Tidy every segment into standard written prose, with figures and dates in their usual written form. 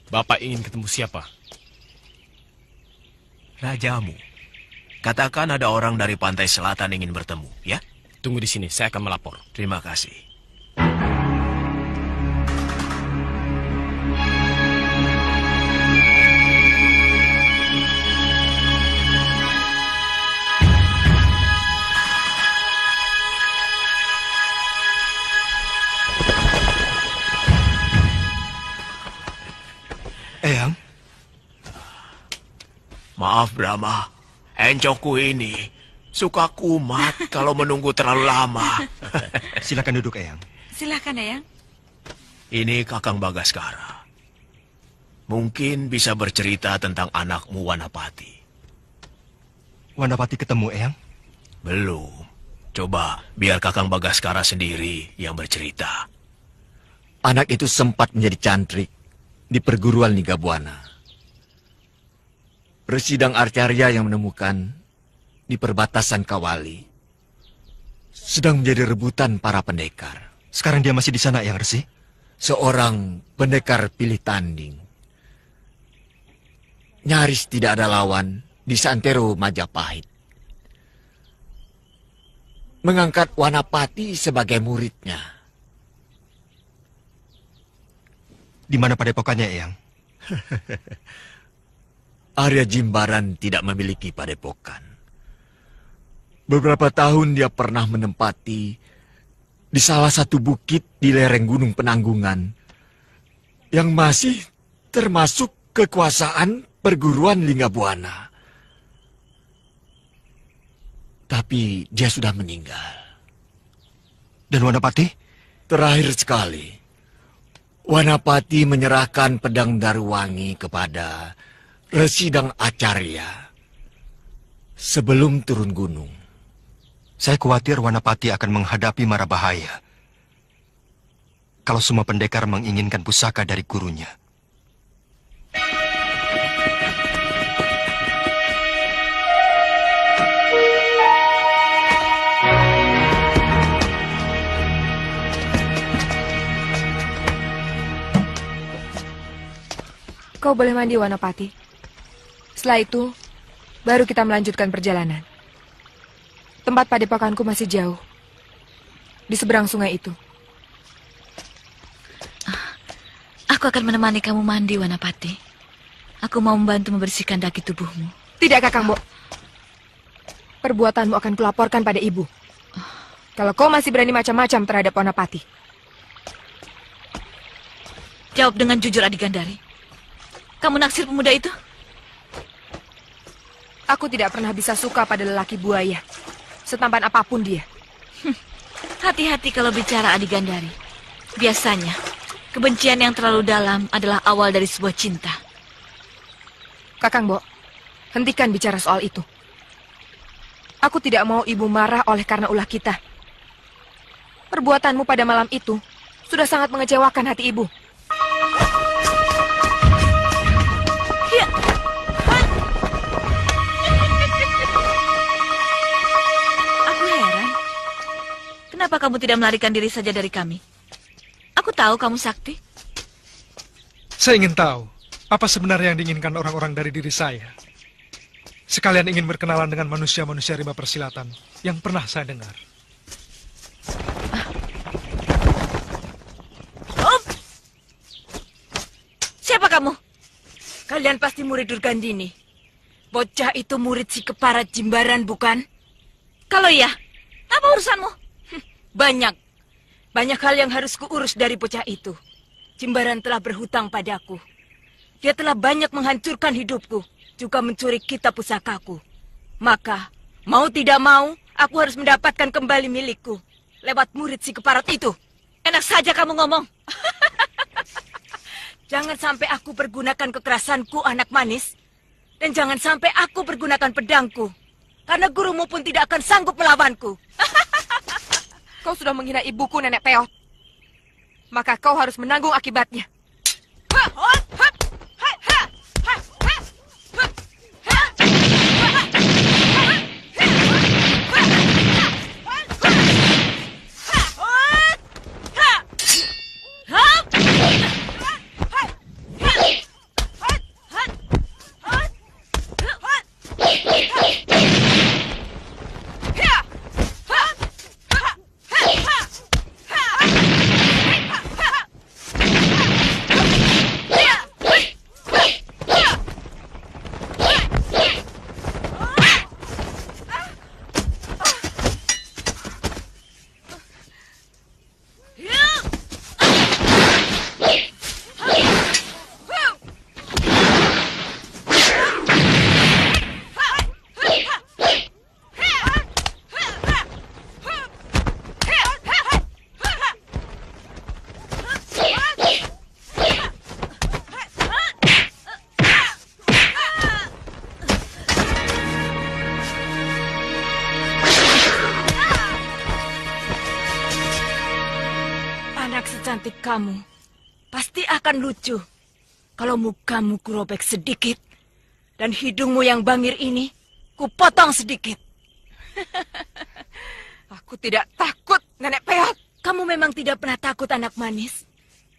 Bapak ingin ketemu siapa? Rajamu. Katakan ada orang dari pantai selatan ingin bertemu, ya? Tunggu di sini, saya akan melapor. Terima kasih. Eyang? Maaf, Brahma. Encokku ini suka kumat kalau menunggu terlalu lama. Silakan duduk, Eyang. Silakan, Eyang. Ini Kakang Bagaskara. Mungkin bisa bercerita tentang anakmu Wanapati. Wanapati ketemu, Eyang? Belum. Coba biar Kakang Bagaskara sendiri yang bercerita. Anak itu sempat menjadi cantrik di perguruan Ligabuana. Residang Arcarya yang menemukan di perbatasan Kawali sedang menjadi rebutan para pendekar. Sekarang dia masih di sana, Eyang Resi? Seorang pendekar pilih tanding. Nyaris tidak ada lawan di Santero Majapahit. Mengangkat Wanapati sebagai muridnya. Di mana padepokannya, Eyang? Arya Jimbaran tidak memiliki padepokan. Beberapa tahun dia pernah menempati di salah satu bukit di lereng Gunung Penanggungan yang masih termasuk kekuasaan perguruan Linggabuana. Tapi dia sudah meninggal. Dan Wanapati? Terakhir sekali, Wanapati menyerahkan pedang Daruwangi kepada Residang Acarya sebelum turun gunung. Saya khawatir Wanapati akan menghadapi mara bahaya kalau semua pendekar menginginkan pusaka dari gurunya. Kau boleh mandi, Wanapati. Setelah itu, baru kita melanjutkan perjalanan. Tempat padepokanku masih jauh. Di seberang sungai itu. Aku akan menemani kamu mandi, Wanapati. Aku mau membantu membersihkan daki tubuhmu. Tidak, Kakang Bo. Perbuatanmu akan kulaporkan pada ibu. Kalau kau masih berani macam-macam terhadap Wanapati. Jawab dengan jujur, Adi Gandari. Kamu naksir pemuda itu? Aku tidak pernah bisa suka pada lelaki buaya. Setampan apapun dia. Hati-hati kalau bicara, Adi Gandari. Biasanya, kebencian yang terlalu dalam adalah awal dari sebuah cinta. Kakang Bo, hentikan bicara soal itu. Aku tidak mau ibu marah oleh karena ulah kita. Perbuatanmu pada malam itu sudah sangat mengecewakan hati ibu. Kenapa kamu tidak melarikan diri saja dari kami? Aku tahu kamu sakti. Saya ingin tahu, apa sebenarnya yang diinginkan orang-orang dari diri saya. Sekalian ingin berkenalan dengan manusia-manusia rimba persilatan yang pernah saya dengar. Siapa kamu? Kalian pasti murid Durgandini. Bocah itu murid si Keparat Jimbaran, bukan? Kalau iya, apa urusanmu? Banyak hal yang harus kuurus dari bocah itu. Jimbaran telah berhutang padaku. Dia telah banyak menghancurkan hidupku, juga mencuri kitab pusakaku. Maka, mau tidak mau, aku harus mendapatkan kembali milikku lewat murid si Keparat itu. Enak saja kamu ngomong. Jangan sampai aku pergunakan kekerasanku, anak manis. Dan jangan sampai aku pergunakan pedangku. Karena gurumu pun tidak akan sanggup melawanku. Kau sudah menghina ibuku, Nenek Peot. Maka kau harus menanggung akibatnya. anak secantik kamu, pasti akan lucu kalau mukamu kurobek sedikit dan hidungmu yang bangir ini kupotong sedikit. Aku tidak takut, Nenek Peot. Kamu memang tidak pernah takut, anak manis.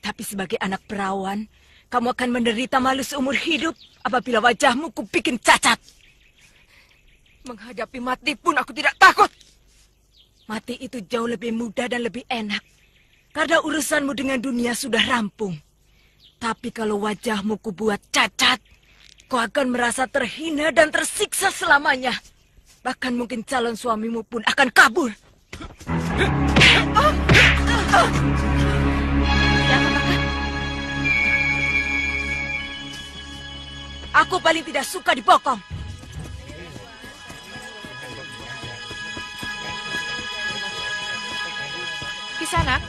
Tapi sebagai anak perawan, kamu akan menderita malu seumur hidup apabila wajahmu kubikin cacat. Menghadapi mati pun aku tidak takut. Mati itu jauh lebih mudah dan lebih enak. Karena urusanmu dengan dunia sudah rampung. Tapi kalau wajahmu kubuat cacat, kau akan merasa terhina dan tersiksa selamanya. Bahkan mungkin calon suamimu pun akan kabur. Aku paling tidak suka dibokong. Kisanak,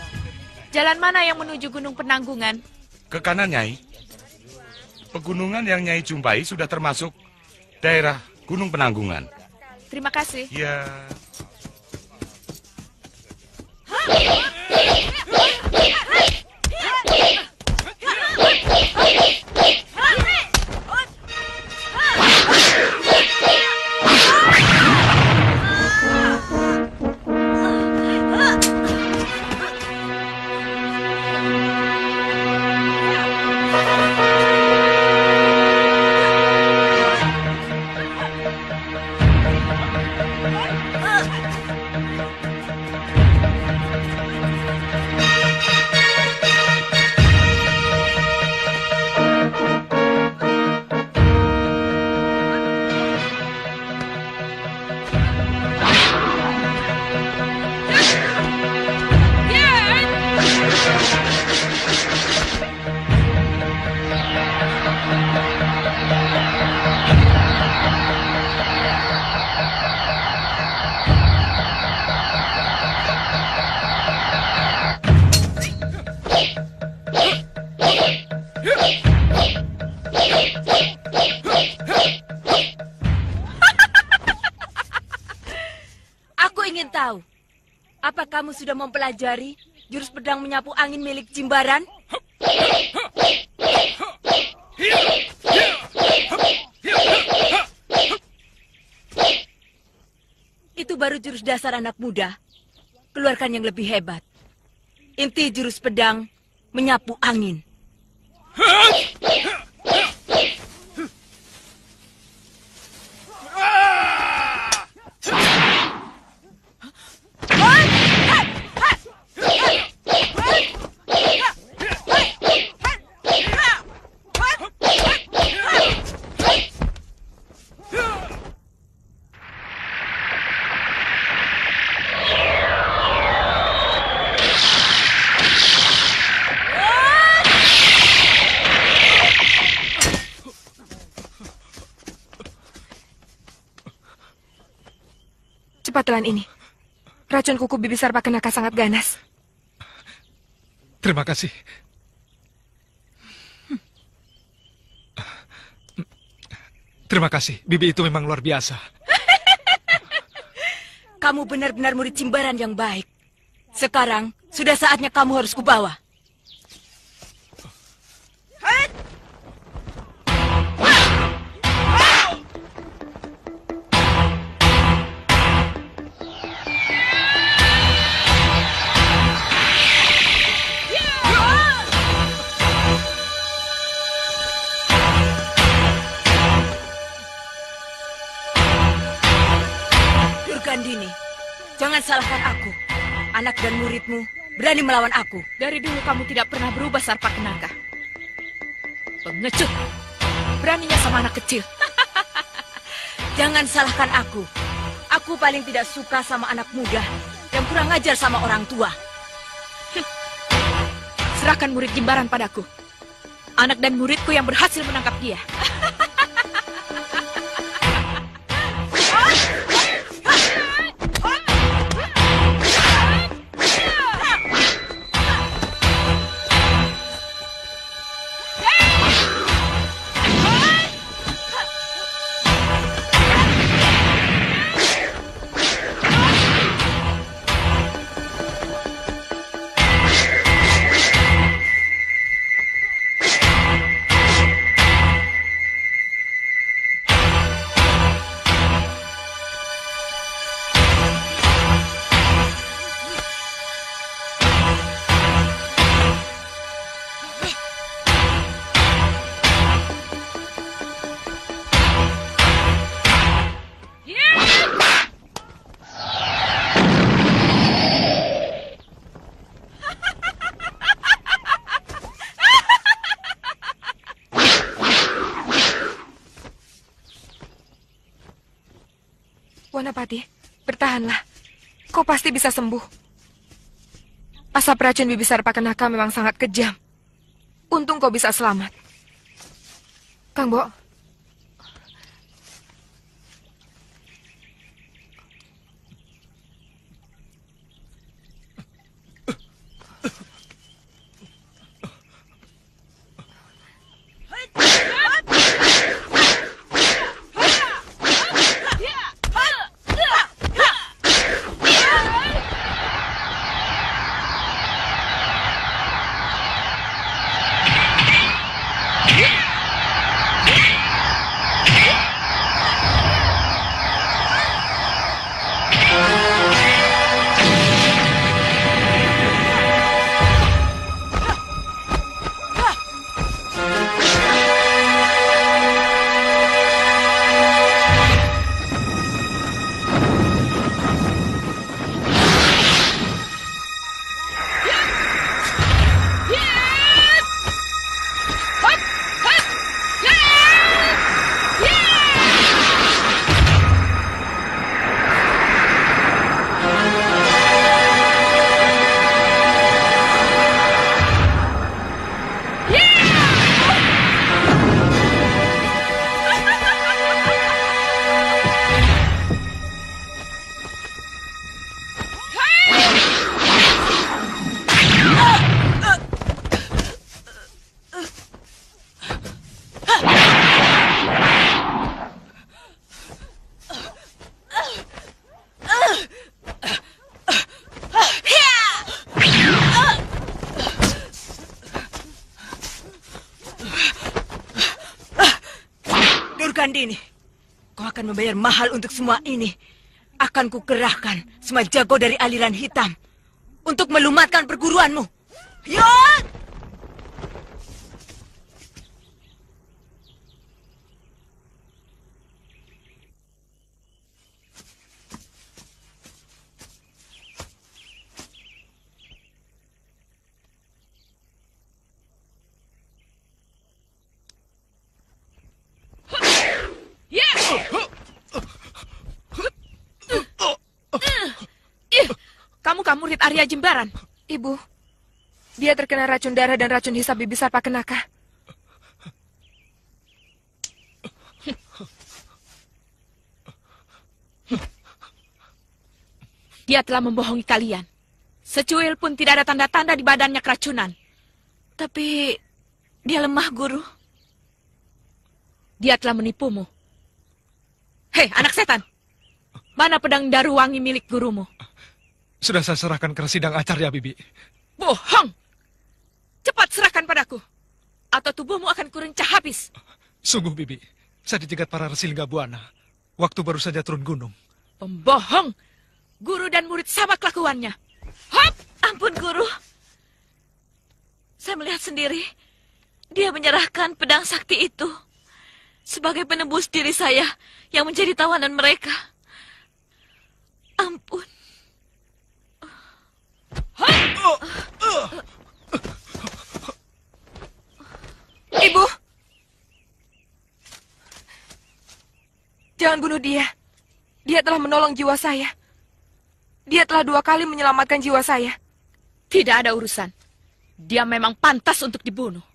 jalan mana yang menuju Gunung Penanggungan? Ke kanan, Nyai. Pegunungan yang Nyai jumpai sudah termasuk daerah Gunung Penanggungan. Terima kasih. Ya. Aku ingin tahu, apa kamu sudah mempelajari jurus pedang menyapu angin milik Jimbaran? Itu baru jurus dasar anak muda. Keluarkan yang lebih hebat. Inti jurus pedang menyapu angin. Cepat telan ini. Racun kuku Bibisar Pakenaka sangat ganas. Terima kasih. Terima kasih. Bibi itu memang luar biasa. Kamu benar-benar murid Jimbaran yang baik. Sekarang sudah saatnya kamu harus kubawa. Durgandini, jangan salahkan aku. Anak dan muridmu berani melawan aku. Dari dulu kamu tidak pernah berubah, Sarpakenaka. Pengecut. Beraninya sama anak kecil. Jangan salahkan aku. Aku paling tidak suka sama anak muda yang kurang ajar sama orang tua. Serahkan murid Jimbaran padaku. Anak dan muridku yang berhasil menangkap dia. Bertahanlah. Kau pasti bisa sembuh. Asap racun Bibisar Pakenaka memang sangat kejam. Untung kau bisa selamat. Kang Bo. Durgandini, kau akan membayar mahal untuk semua ini. Akan kukerahkan semua jago dari aliran hitam untuk melumatkan perguruanmu. Ya! Kamu murid Arya Jembaran. Ibu, dia terkena racun darah dan racun hisap Bibisar Pakenaka. Dia telah membohongi kalian. Secuil pun tidak ada tanda-tanda di badannya keracunan. Tapi dia lemah, Guru. Dia telah menipumu. Hei, anak setan. Mana pedang Daruwangi milik gurumu? Sudah saya serahkan ke Sidang Acarya, Bibi. Bohong! Cepat serahkan padaku. Atau tubuhmu akan kurencah habis. Sungguh, Bibi. Saya dicegat para resi Linggabuana. Waktu baru saja turun gunung. Pembohong! Guru dan murid sama kelakuannya. Hop! Ampun, Guru. Saya melihat sendiri. Dia menyerahkan pedang sakti itu sebagai penebus diri saya yang menjadi tawanan mereka. Ampun. Ibu! Jangan bunuh dia. Dia telah menolong jiwa saya. Dia telah 2 kali menyelamatkan jiwa saya. Tidak ada urusan. Dia memang pantas untuk dibunuh.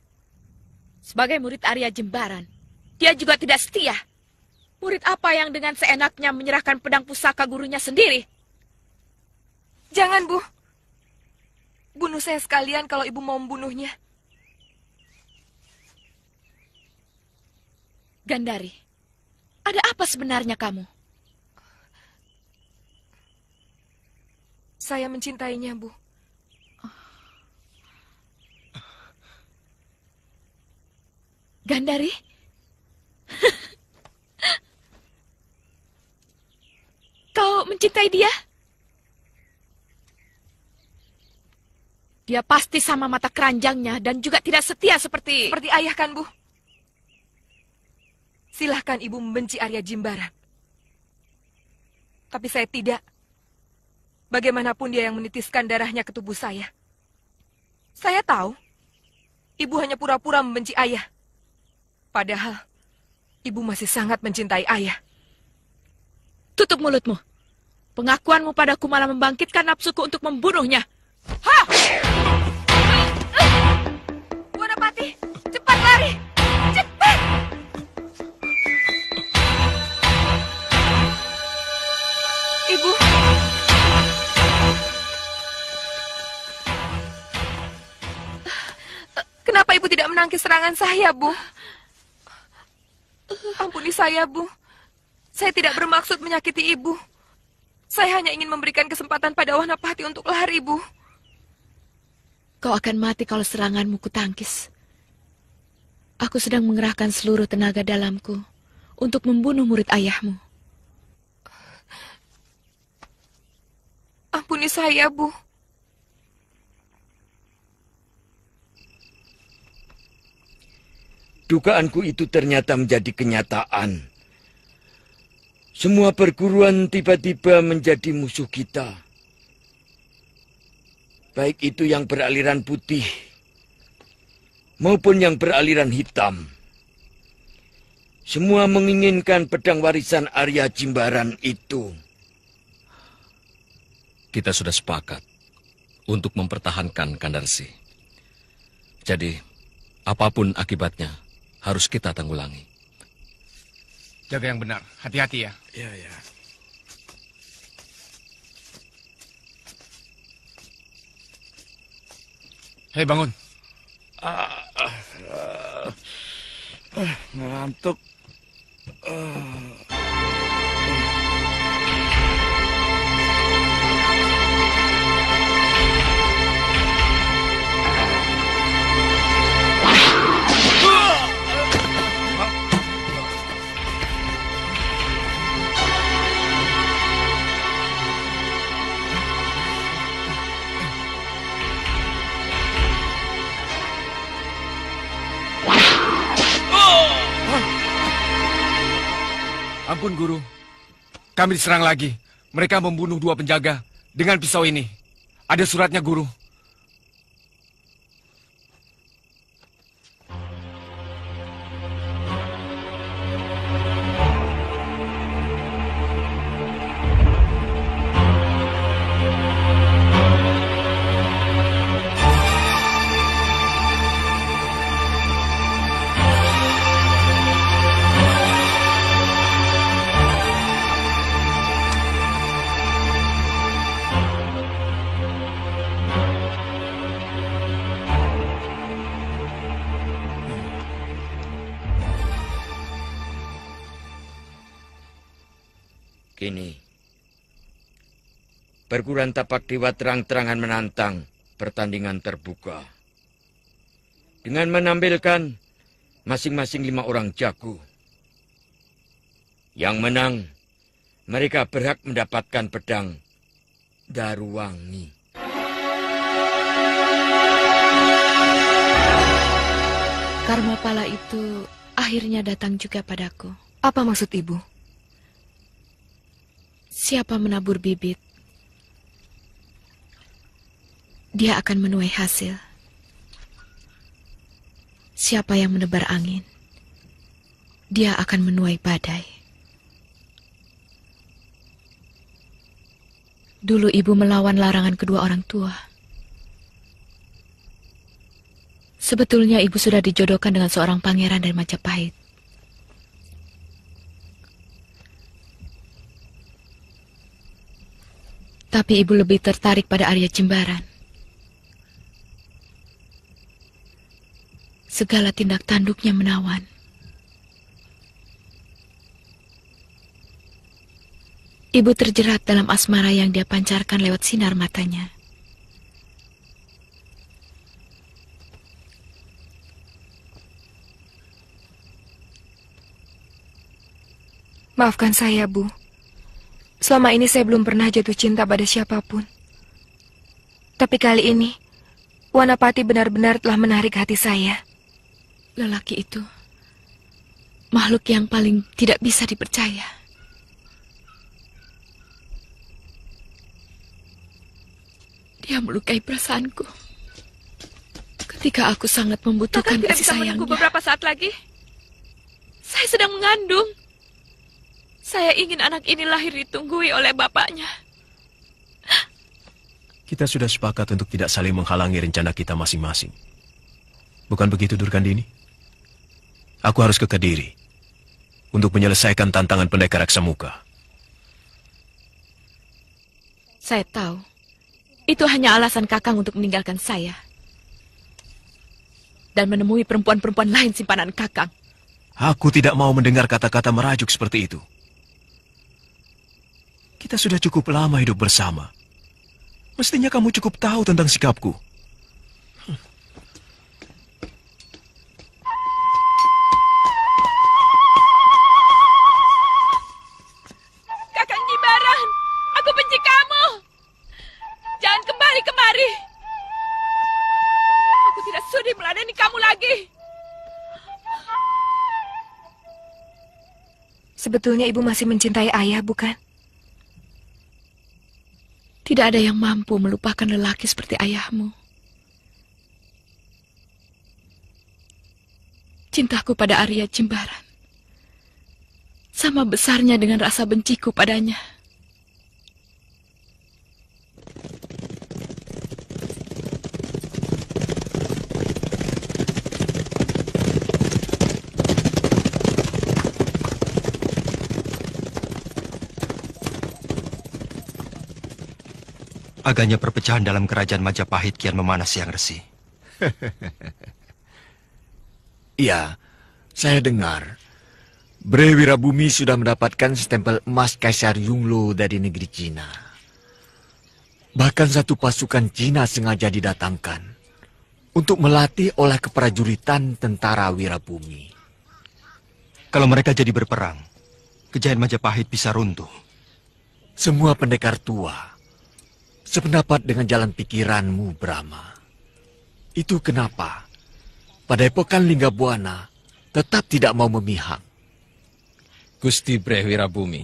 Sebagai murid Arya Jembaran, dia juga tidak setia. Murid apa yang dengan seenaknya menyerahkan pedang pusaka gurunya sendiri? Jangan, Bu. Bunuh saya sekalian kalau ibu mau membunuhnya. Gandari, ada apa sebenarnya kamu? Saya mencintainya, Bu. Gandari? Kau mencintai dia? Dia pasti sama mata keranjangnya dan juga tidak setia seperti ayah kan, Bu? Silahkan ibu membenci Arya Jimbaran. Tapi saya tidak. Bagaimanapun dia yang menitiskan darahnya ke tubuh saya. Saya tahu, ibu hanya pura-pura membenci ayah. Padahal, ibu masih sangat mencintai ayah. Tutup mulutmu. Pengakuanmu padaku malah membangkitkan nafsuku untuk membunuhnya. Ha! Wanapati, cepat lari! Cepat! Ibu. Kenapa ibu tidak menangkis serangan saya, Bu? Ampuni saya, Bu. Saya tidak bermaksud menyakiti ibu. Saya hanya ingin memberikan kesempatan pada Wanapati untuk lari, Bu. Kau akan mati kalau seranganmu kutangkis. Aku sedang mengerahkan seluruh tenaga dalamku untuk membunuh murid ayahmu. Ampuni saya, Bu. Dugaanku itu ternyata menjadi kenyataan. Semua perguruan tiba-tiba menjadi musuh kita. Baik itu yang beraliran putih maupun yang beraliran hitam. Semua menginginkan pedang warisan Arya Jimbaran itu. Kita sudah sepakat untuk mempertahankan Kandarsi. Jadi, apapun akibatnya harus kita tanggulangi. Jaga yang benar, hati-hati ya. Ya, ya. Hei, bangun. Ngantuk. Ampun, Guru. Kami diserang lagi. Mereka membunuh 2 penjaga dengan pisau ini. Ada suratnya, Guru. Kini, perguruan Tapak Dewa terang-terangan menantang pertandingan terbuka. Dengan menampilkan masing-masing 5 orang jago. Yang menang, mereka berhak mendapatkan pedang Daruwangi. Karma pala itu akhirnya datang juga padaku. Apa maksud ibu? Siapa menabur bibit, dia akan menuai hasil. Siapa yang menebar angin, dia akan menuai badai. Dulu ibu melawan larangan kedua orang tua. Sebetulnya ibu sudah dijodohkan dengan seorang pangeran dari Majapahit. Tapi ibu lebih tertarik pada Arya Jimbaran. Segala tindak tanduknya menawan. Ibu terjerat dalam asmara yang dia pancarkan lewat sinar matanya. Maafkan saya, Bu. Selama ini saya belum pernah jatuh cinta pada siapapun. Tapi kali ini, Wanapati benar-benar telah menarik hati saya. Lelaki itu makhluk yang paling tidak bisa dipercaya. Dia melukai perasaanku ketika aku sangat membutuhkan Kakak tidak kasih bisa sayangnya. menunggu beberapa saat lagi? Saya sedang mengandung. Saya ingin anak ini lahir ditunggui oleh bapaknya. Kita sudah sepakat untuk tidak saling menghalangi rencana kita masing-masing. Bukan begitu, Durgandini? Aku harus ke Kediri untuk menyelesaikan tantangan pendekar Raksamuka. Saya tahu. Itu hanya alasan Kakang untuk meninggalkan saya. Dan menemui perempuan-perempuan lain simpanan Kakang. Aku tidak mau mendengar kata-kata merajuk seperti itu. Kita sudah cukup lama hidup bersama. Mestinya kamu cukup tahu tentang sikapku. Kakang Jimbaran, aku benci kamu. Jangan kembali kemari. Aku tidak sudi meladeni kamu lagi. Sebetulnya ibu masih mencintai ayah, bukan? Tidak ada yang mampu melupakan lelaki seperti ayahmu. Cintaku pada Arya Jimbaran sama besarnya dengan rasa benciku padanya. Agaknya perpecahan dalam kerajaan Majapahit kian memanas, Yang Resi. Iya, saya dengar. Bre Wirabumi sudah mendapatkan stempel emas Kaisar Yunglo dari negeri Cina. Bahkan satu pasukan Cina sengaja didatangkan untuk melatih oleh keprajuritan tentara Wirabumi. Kalau mereka jadi berperang, kejayaan Majapahit bisa runtuh. Semua pendekar tua sependapat dengan jalan pikiranmu, Brahma. Itu kenapa Padepokan Linggabuana tetap tidak mau memihak. Gusti Bre Wirabumi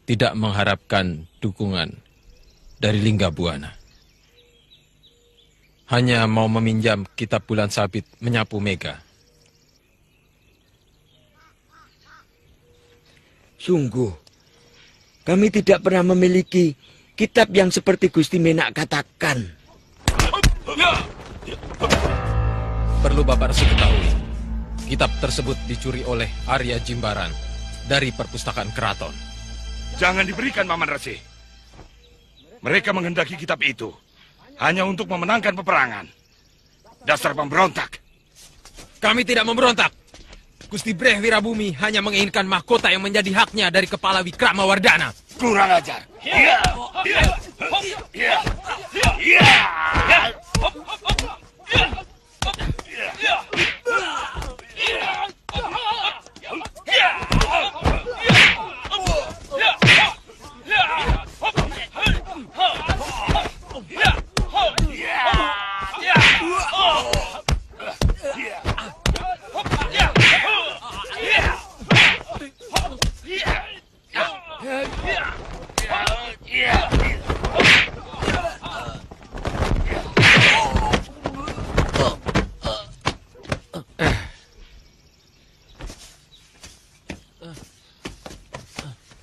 tidak mengharapkan dukungan dari Linggabuana. Hanya mau meminjam kitab Bulan Sabit menyapu Mega. Sungguh, kami tidak pernah memiliki kitab yang seperti Gusti Menak katakan. Perlu Bapak Resi ketahui, kitab tersebut dicuri oleh Arya Jimbaran dari perpustakaan keraton. Jangan diberikan, Paman Resi. Mereka menghendaki kitab itu hanya untuk memenangkan peperangan. Dasar pemberontak. Kami tidak memberontak. Gusti Bre Wirabumi hanya menginginkan mahkota yang menjadi haknya dari kepala Wikramawardhana. Kurang ajar.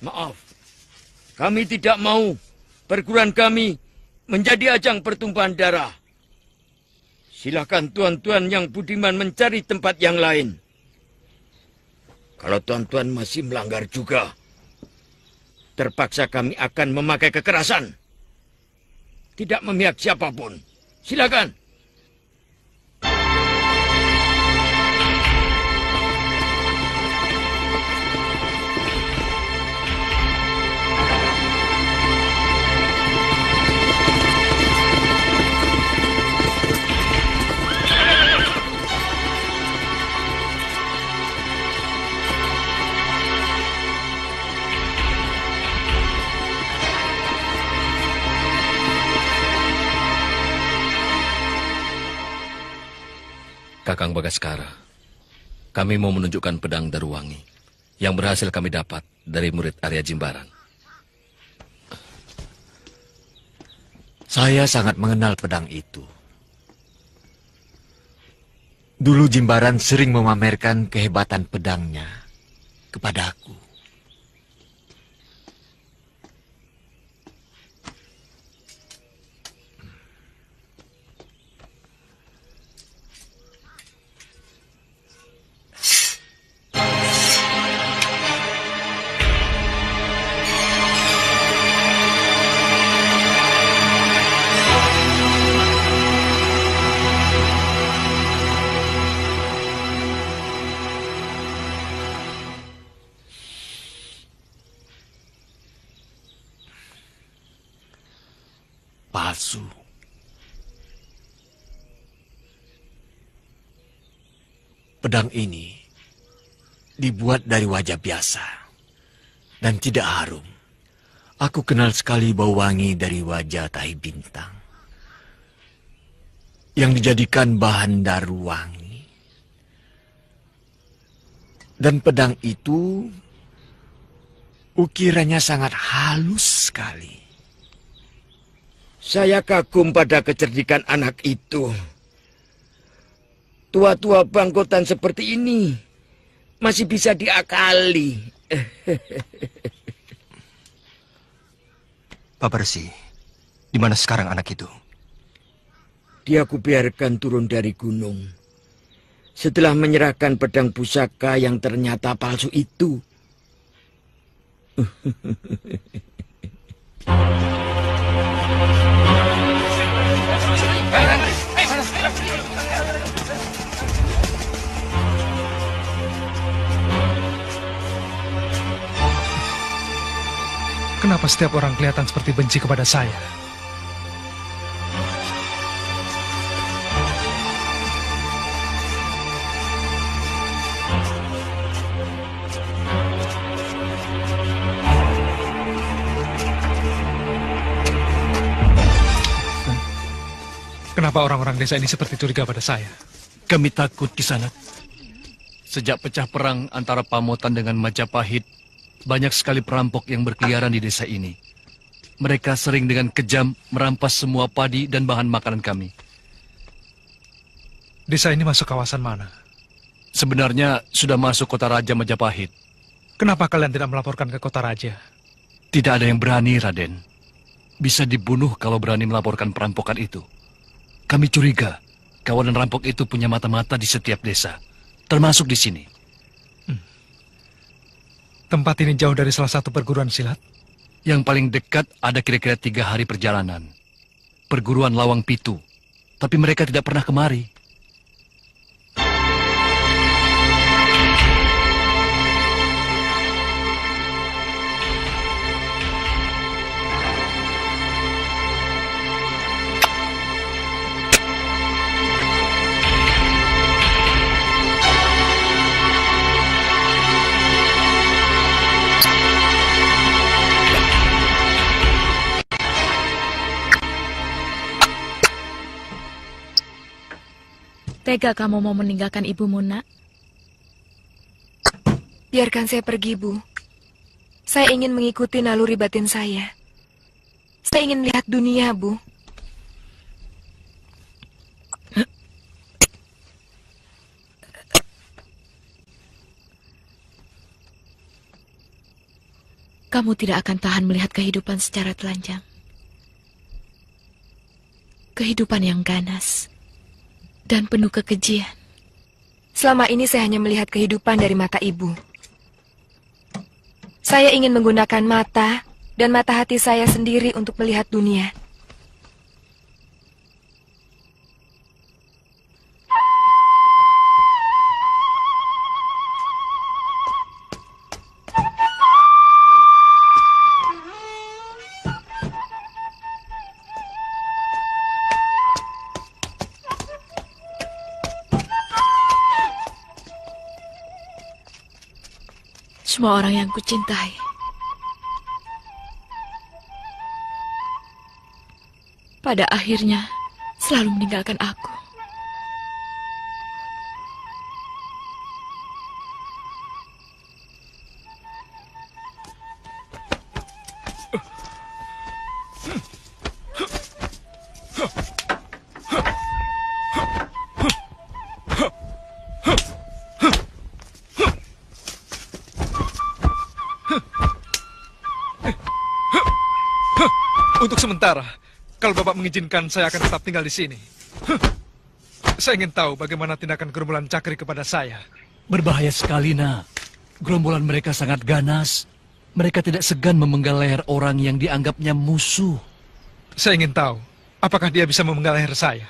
Maaf, kami tidak mau perguruan kami menjadi ajang pertumpahan darah. Silakan tuan-tuan yang budiman mencari tempat yang lain. Kalau tuan-tuan masih melanggar juga, terpaksa kami akan memakai kekerasan. Tidak memihak siapapun. Silakan. Kakang Bagaskara, kami mau menunjukkan pedang Daruwangi yang berhasil kami dapat dari murid Arya Jimbaran. Saya sangat mengenal pedang itu. Dulu Jimbaran sering memamerkan kehebatan pedangnya kepadaku. palsu. Pedang ini dibuat dari wajah biasa dan tidak harum. Aku kenal sekali bau wangi dari wajah tahi bintang yang dijadikan bahan daru wangi. Dan pedang itu ukirannya sangat halus sekali. Saya kagum pada kecerdikan anak itu. Tua-tua bangkotan seperti ini masih bisa diakali. Bapak Resi, di mana sekarang anak itu? Dia kubiarkan turun dari gunung setelah menyerahkan pedang pusaka yang ternyata palsu itu. Kenapa setiap orang kelihatan seperti benci kepada saya? Kenapa orang-orang desa ini seperti curiga pada saya? Kami takut, Kisanak. Sejak pecah perang antara Pamotan dengan Majapahit, banyak sekali perampok yang berkeliaran di desa ini. Mereka sering dengan kejam merampas semua padi dan bahan makanan kami. Desa ini masuk kawasan mana? Sebenarnya sudah masuk kota Raja Majapahit. Kenapa kalian tidak melaporkan ke kota Raja? Tidak ada yang berani, Raden. Bisa dibunuh kalau berani melaporkan perampokan itu. Kami curiga kawanan rampok itu punya mata-mata di setiap desa, termasuk di sini. Tempat ini jauh dari salah satu perguruan silat? Yang paling dekat ada kira-kira 3 hari perjalanan. Perguruan Lawang Pitu. Tapi mereka tidak pernah kemari. Tega kamu mau meninggalkan ibumu, Nak? Biarkan saya pergi, Bu. Saya ingin mengikuti naluri batin saya. Saya ingin melihat dunia, Bu. Kamu tidak akan tahan melihat kehidupan secara telanjang. Kehidupan yang ganas dan penuh kekejian. Selama ini saya hanya melihat kehidupan dari mata ibu. Saya ingin menggunakan mata dan mata hati saya sendiri untuk melihat dunia. Semua orang yang kucintai pada akhirnya selalu meninggalkan aku. Untuk sementara, kalau Bapak mengizinkan, saya akan tetap tinggal di sini. Saya ingin tahu bagaimana tindakan gerombolan Cakri kepada saya. Berbahaya sekali, Nak. Gerombolan mereka sangat ganas. Mereka tidak segan memenggal leher orang yang dianggapnya musuh. Saya ingin tahu, apakah dia bisa memenggal leher saya?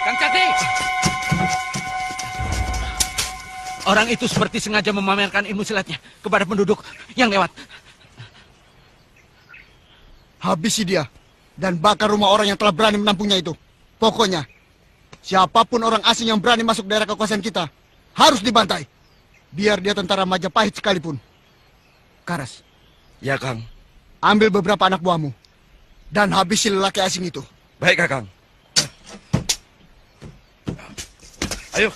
Kang Cakri! Orang itu seperti sengaja memamerkan ilmu silatnya kepada penduduk yang lewat. Habisi dia dan bakar rumah orang yang telah berani menampungnya itu. Pokoknya, siapapun orang asing yang berani masuk daerah kekuasaan kita harus dibantai. Biar dia tentara Majapahit sekalipun. Karas. Ya, Kang. Ambil beberapa anak buahmu dan habisi lelaki asing itu. Baik, Kakang. Ayo.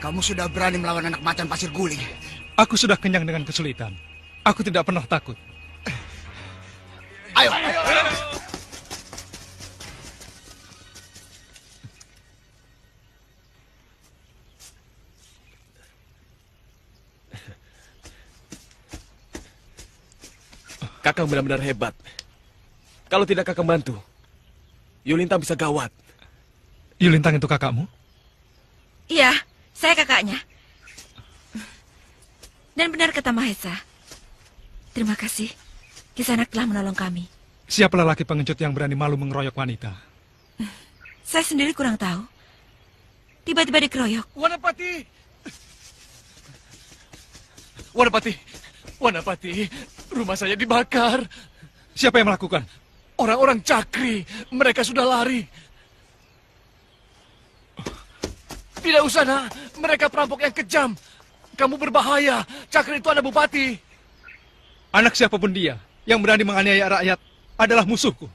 Kamu sudah berani melawan anak macan pasir guling. Aku sudah kenyang dengan kesulitan. Aku tidak pernah takut. Ayo. Kakang benar-benar hebat. Kalau tidak Kakang bantu, Yulintang bisa gawat. Yulintang itu kakakmu? Iya, saya kakaknya. Dan benar kata Mahesa. Terima kasih. Kisanak telah menolong kami. Siapa lelaki pengecut yang berani malu mengeroyok wanita? Saya sendiri kurang tahu. Tiba-tiba dikeroyok. Wanapati! Wanapati! Wanapati! Rumah saya dibakar. Siapa yang melakukan? Orang-orang Cakri. Mereka sudah lari. Tidak usah, nak. Mereka perampok yang kejam. Kamu berbahaya. Cakri itu anak bupati. Anak siapapun dia yang berani menganiaya rakyat adalah musuhku.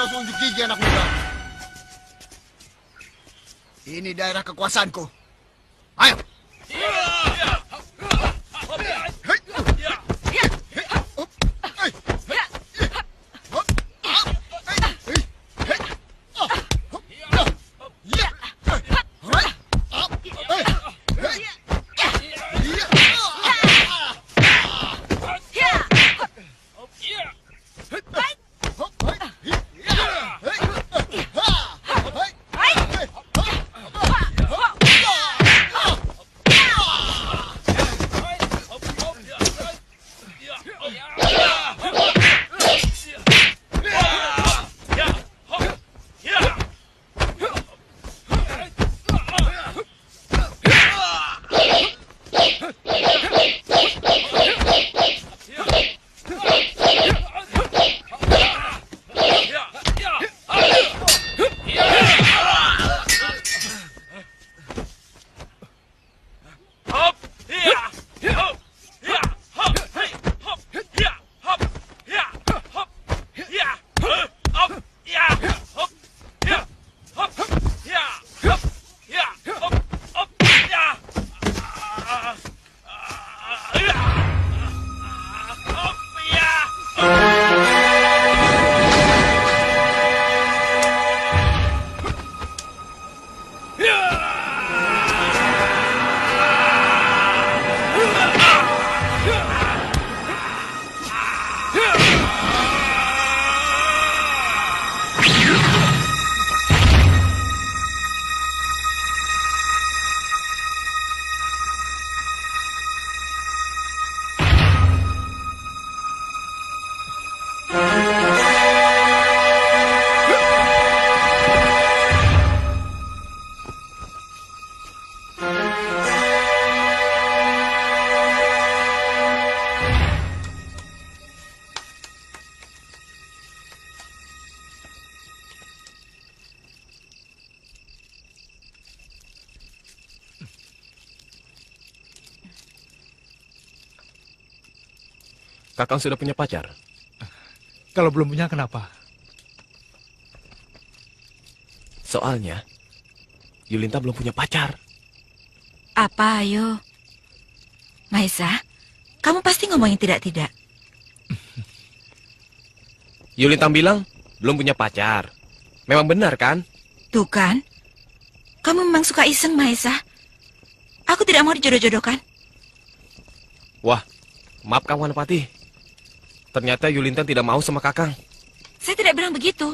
tidak usah unjuk gigi anak muda. Ini daerah kekuasaanku. Ayo. Kakang sudah punya pacar? Kalau belum punya, kenapa? Soalnya, Yulinta belum punya pacar. Apa, ayo? Maisa, kamu pasti ngomongin tidak-tidak. Yulintang bilang belum punya pacar. Memang benar kan? Tuh kan, kamu memang suka iseng, Maisa. Aku tidak mau dijodoh-jodohkan. Wah, maaf Kang Wanapati. Ternyata Yulintang tidak mau sama Kakang. Saya tidak bilang begitu.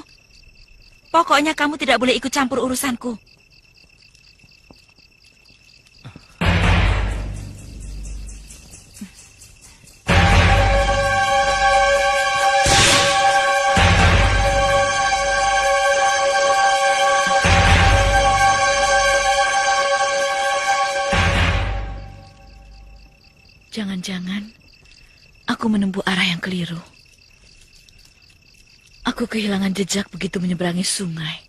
Pokoknya kamu tidak boleh ikut campur urusanku. Jangan-jangan aku menempuh arah yang keliru. Aku kehilangan jejak begitu menyeberangi sungai.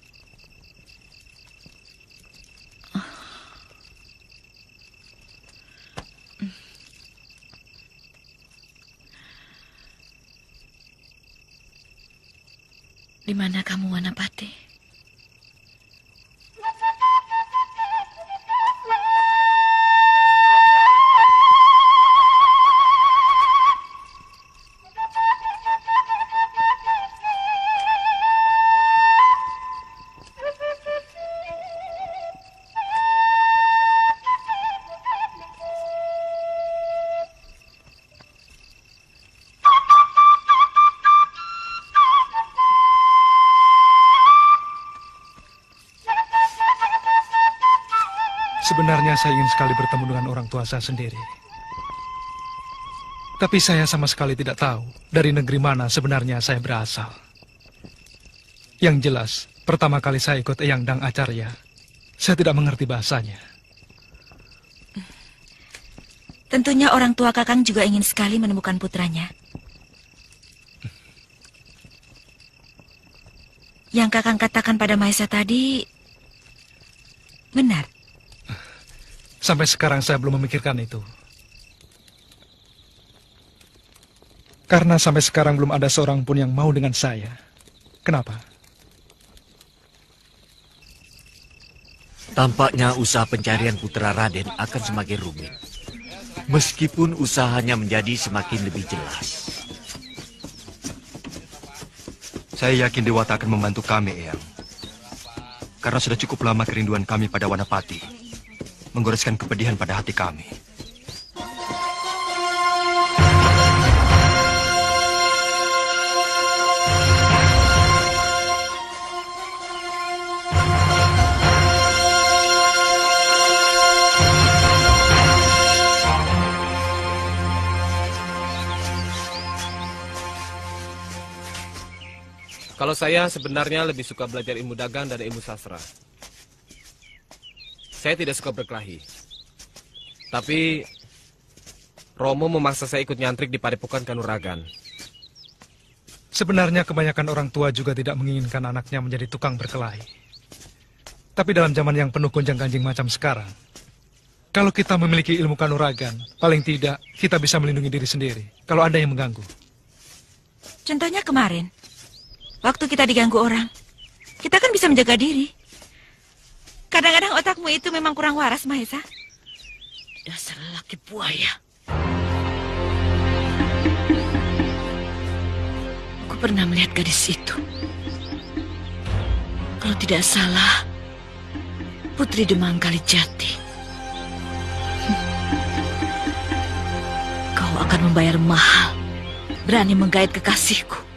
Di mana kamu, Wanapati? Sebenarnya saya ingin sekali bertemu dengan orang tua saya sendiri. Tapi saya sama sekali tidak tahu dari negeri mana sebenarnya saya berasal. Yang jelas, pertama kali saya ikut Eyang Dang Acarya, saya tidak mengerti bahasanya. Tentunya orang tua Kakang juga ingin sekali menemukan putranya. Yang Kakang katakan pada Maisa tadi benar. Sampai sekarang saya belum memikirkan itu. Karena sampai sekarang belum ada seorang pun yang mau dengan saya. Kenapa? Tampaknya usaha pencarian putra Raden akan semakin rumit. Meskipun usahanya menjadi semakin lebih jelas. Saya yakin Dewata akan membantu kami, Eyang. Karena sudah cukup lama kerinduan kami pada Wanapati menggoreskan kepedihan pada hati kami. Kalau saya sebenarnya lebih suka belajar ilmu dagang dan ilmu sastra. Saya tidak suka berkelahi. Tapi Romo memaksa saya ikut nyantrik di Padepokan Kanuragan. Sebenarnya kebanyakan orang tua juga tidak menginginkan anaknya menjadi tukang berkelahi. Tapi dalam zaman yang penuh gonjang-ganjing macam sekarang, kalau kita memiliki ilmu kanuragan, paling tidak kita bisa melindungi diri sendiri kalau ada yang mengganggu. Contohnya kemarin, waktu kita diganggu orang, kita kan bisa menjaga diri. Kadang-kadang otakmu itu memang kurang waras, Mahesa. Dasar lelaki buaya. Aku pernah melihat gadis itu. Kalau tidak salah, Putri Demang Kalijati. Kau akan membayar mahal berani menggait kekasihku.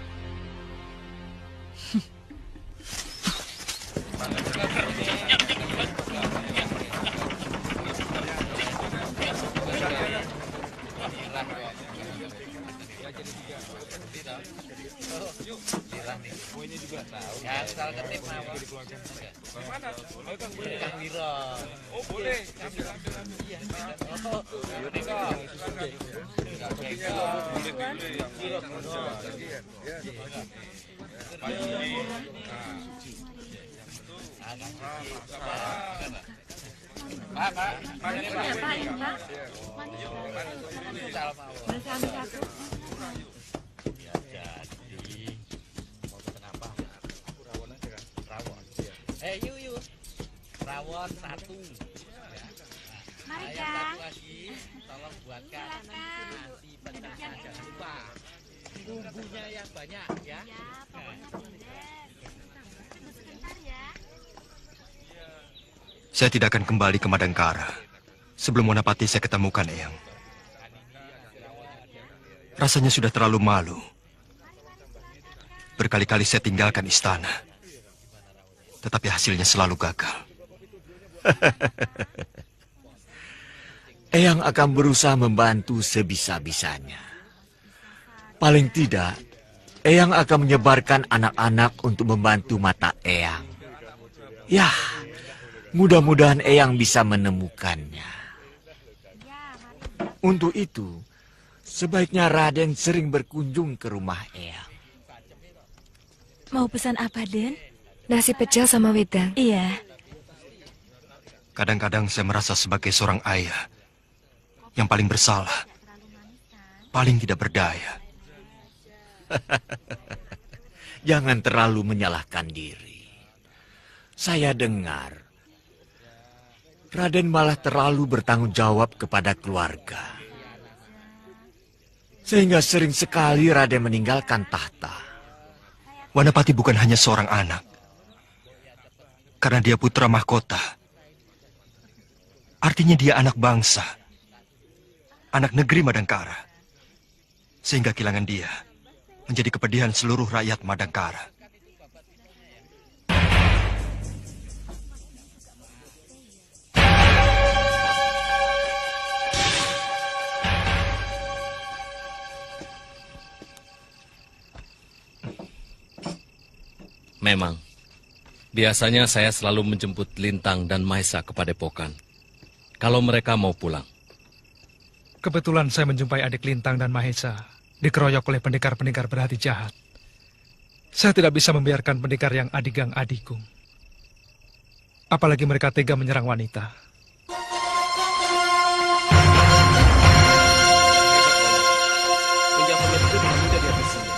Rawon satu. Mari, Kang. Tolong buatkan nasi pecah, jangan lupa. Bumbunya yang banyak ya. Ya, pokoknya sebentar ya. Saya tidak akan kembali ke Madangkara sebelum Wanapati saya ketemukan, Eyang. Rasanya sudah terlalu malu. Berkali-kali saya tinggalkan istana, tetapi hasilnya selalu gagal. Eyang akan berusaha membantu sebisa-bisanya. Paling tidak, Eyang akan menyebarkan anak-anak untuk membantu mata Eyang. Ya, mudah-mudahan Eyang bisa menemukannya. Untuk itu, sebaiknya Raden sering berkunjung ke rumah Eyang. Mau pesan apa, Den? Nasi pecel sama wedang. Iya. Kadang-kadang saya merasa sebagai seorang ayah yang paling bersalah, paling tidak berdaya. Jangan terlalu menyalahkan diri. Saya dengar Raden malah terlalu bertanggung jawab kepada keluarga. Sehingga sering sekali Raden meninggalkan tahta. Wanapati bukan hanya seorang anak. Karena dia putra mahkota. Artinya dia anak bangsa. Anak negeri Madangkara. Sehingga kehilangan dia menjadi kepedihan seluruh rakyat Madangkara. Memang, biasanya saya selalu menjemput Lintang dan Mahesa ke Padepokan. Kalau mereka mau pulang. Kebetulan saya menjumpai adik Lintang dan Mahesa dikeroyok oleh pendekar-pendekar berhati jahat. Saya tidak bisa membiarkan pendekar yang adigang adikung. Apalagi mereka tega menyerang wanita. Penjahatnya itu dengan mudah dihabisinya.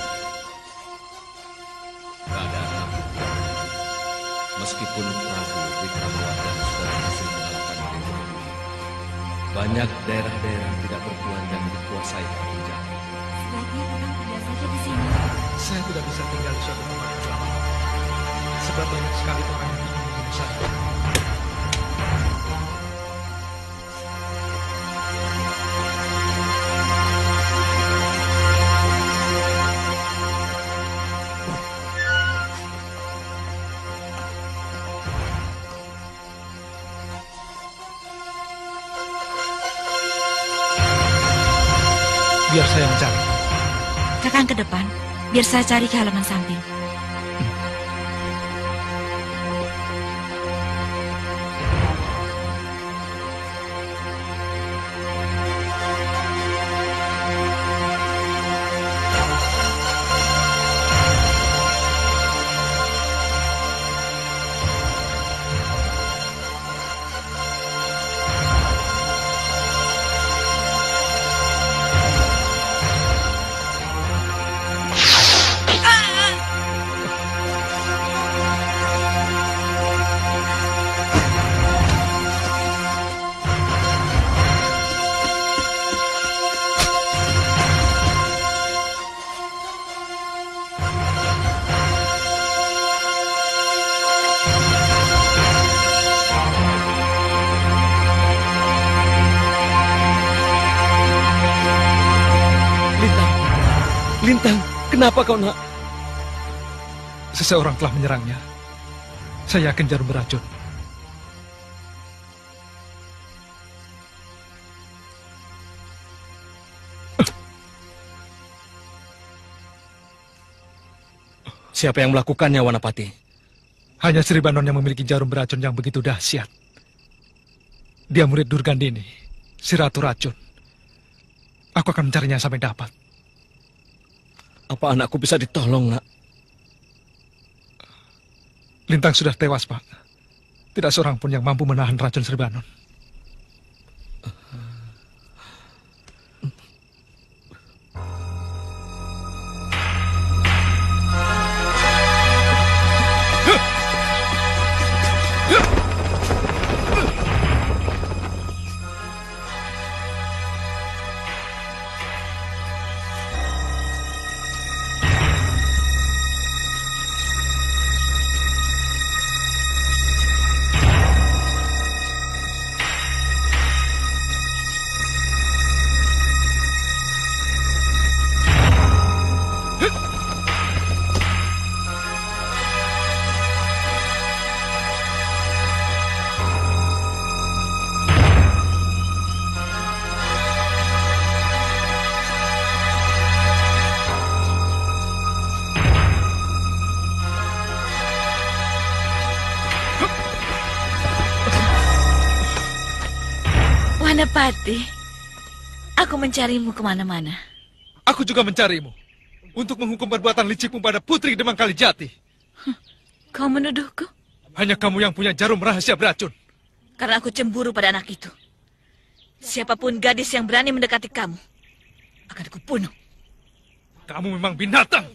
Gak ada apa. Meskipun Prabu Wikramawardhana sudah Banyak daerah-daerah yang tidak berkelanjang dikuasai para penjaga. Sebaiknya Kakang tinggal saja di sini. Saya tidak bisa tinggal di suatu tempat yang sama. Sebab banyak sekali orang yang ingin membunuh saya. Biar saya mencari. Kakang ke depan, biar saya cari ke halaman samping. Lintang, kenapa kau nak? Seseorang telah menyerangnya. Saya yakin jarum beracun. Siapa yang melakukannya, Wanapati? Hanya Sri Banon yang memiliki jarum beracun yang begitu dahsyat. Dia murid Durgandini, si Ratu Racun. Aku akan mencarinya sampai dapat. Apa anakku bisa ditolong, nak? Lintang sudah tewas, Pak. Tidak seorang pun yang mampu menahan racun Sri Banon. Wanapati, aku mencarimu kemana-mana. Aku juga mencarimu untuk menghukum perbuatan licikmu pada Putri Demang Kalijati. Kau menuduhku? Hanya kamu yang punya jarum rahasia beracun. Karena aku cemburu pada anak itu. Siapapun gadis yang berani mendekati kamu, akan aku bunuh. Kamu memang binatang.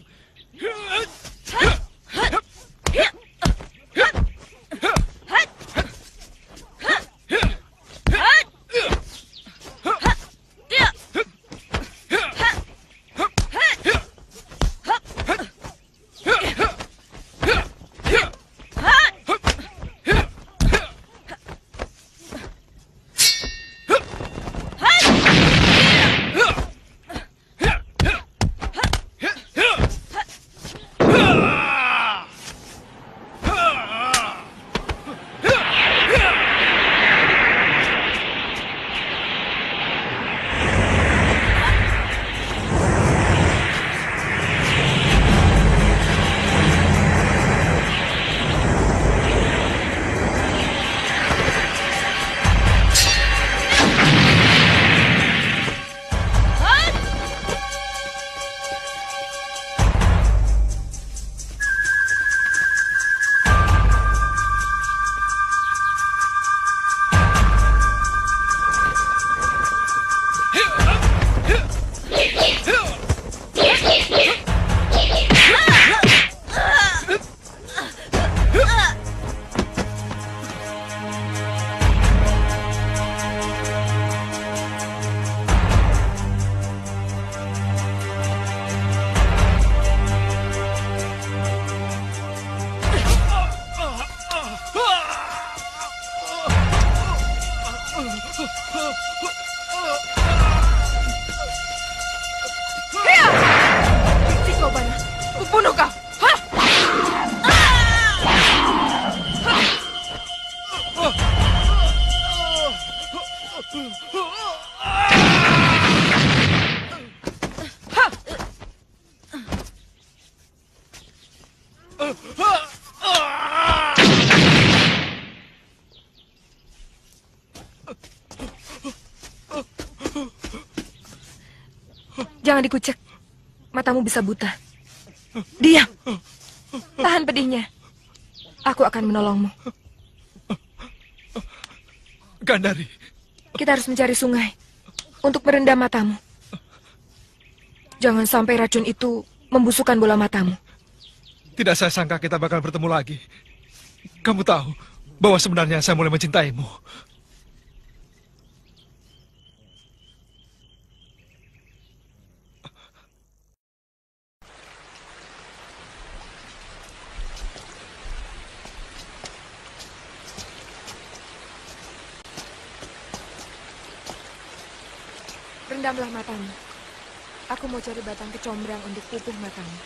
Hea! Si Kobana, kubunuh kau! Hah! Jangan dikucek. Matamu bisa buta. Diam. Tahan pedihnya. Aku akan menolongmu. Gandari. Kita harus mencari sungai untuk merendam matamu. Jangan sampai racun itu membusukkan bola matamu. Tidak saya sangka kita bakal bertemu lagi. Kamu tahu bahwa sebenarnya saya mulai mencintaimu. Rendamlah matamu. Aku mau cari batang kecombrang untuk pupuh matamu.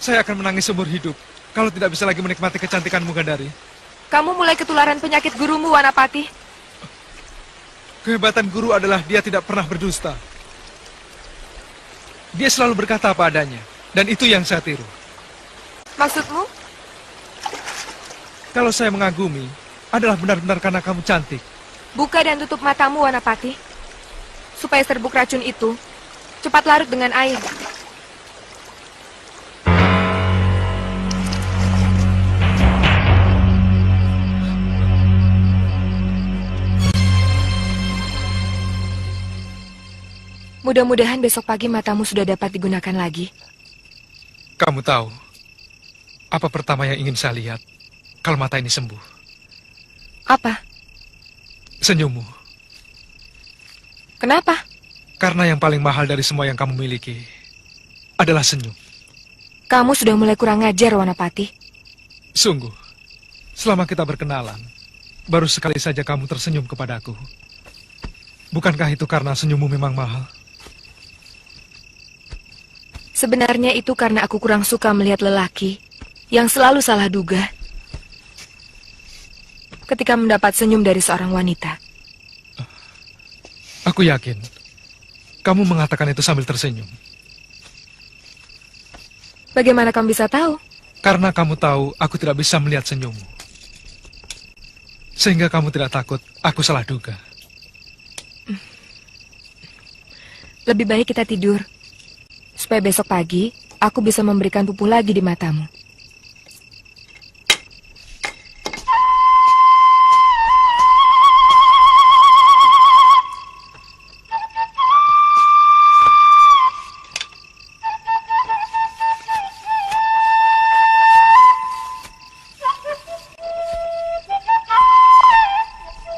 Saya akan menangis seumur hidup kalau tidak bisa lagi menikmati kecantikanmu, Gandari. Kamu mulai ketularan penyakit gurumu, Wanapati. Kehebatan guru adalah dia tidak pernah berdusta. Dia selalu berkata apa adanya, dan itu yang saya tiru. Maksudmu? Kalau saya mengagumi, adalah benar-benar karena kamu cantik. Buka dan tutup matamu, Wanapati. Supaya serbuk racun itu cepat larut dengan air. Mudah-mudahan besok pagi matamu sudah dapat digunakan lagi. Kamu tahu, apa pertama yang ingin saya lihat kalau mata ini sembuh? Apa? Senyummu. Kenapa? Karena yang paling mahal dari semua yang kamu miliki adalah senyum. Kamu sudah mulai kurang ngajar, Wanapati. Sungguh, selama kita berkenalan, baru sekali saja kamu tersenyum kepadaku. Bukankah itu karena senyummu memang mahal? Sebenarnya itu karena aku kurang suka melihat lelaki yang selalu salah duga ketika mendapat senyum dari seorang wanita. Aku yakin kamu mengatakan itu sambil tersenyum. Bagaimana kamu bisa tahu? Karena kamu tahu aku tidak bisa melihat senyummu. Sehingga kamu tidak takut aku salah duga. Lebih baik kita tidur, supaya besok pagi aku bisa memberikan pupuh lagi di matamu.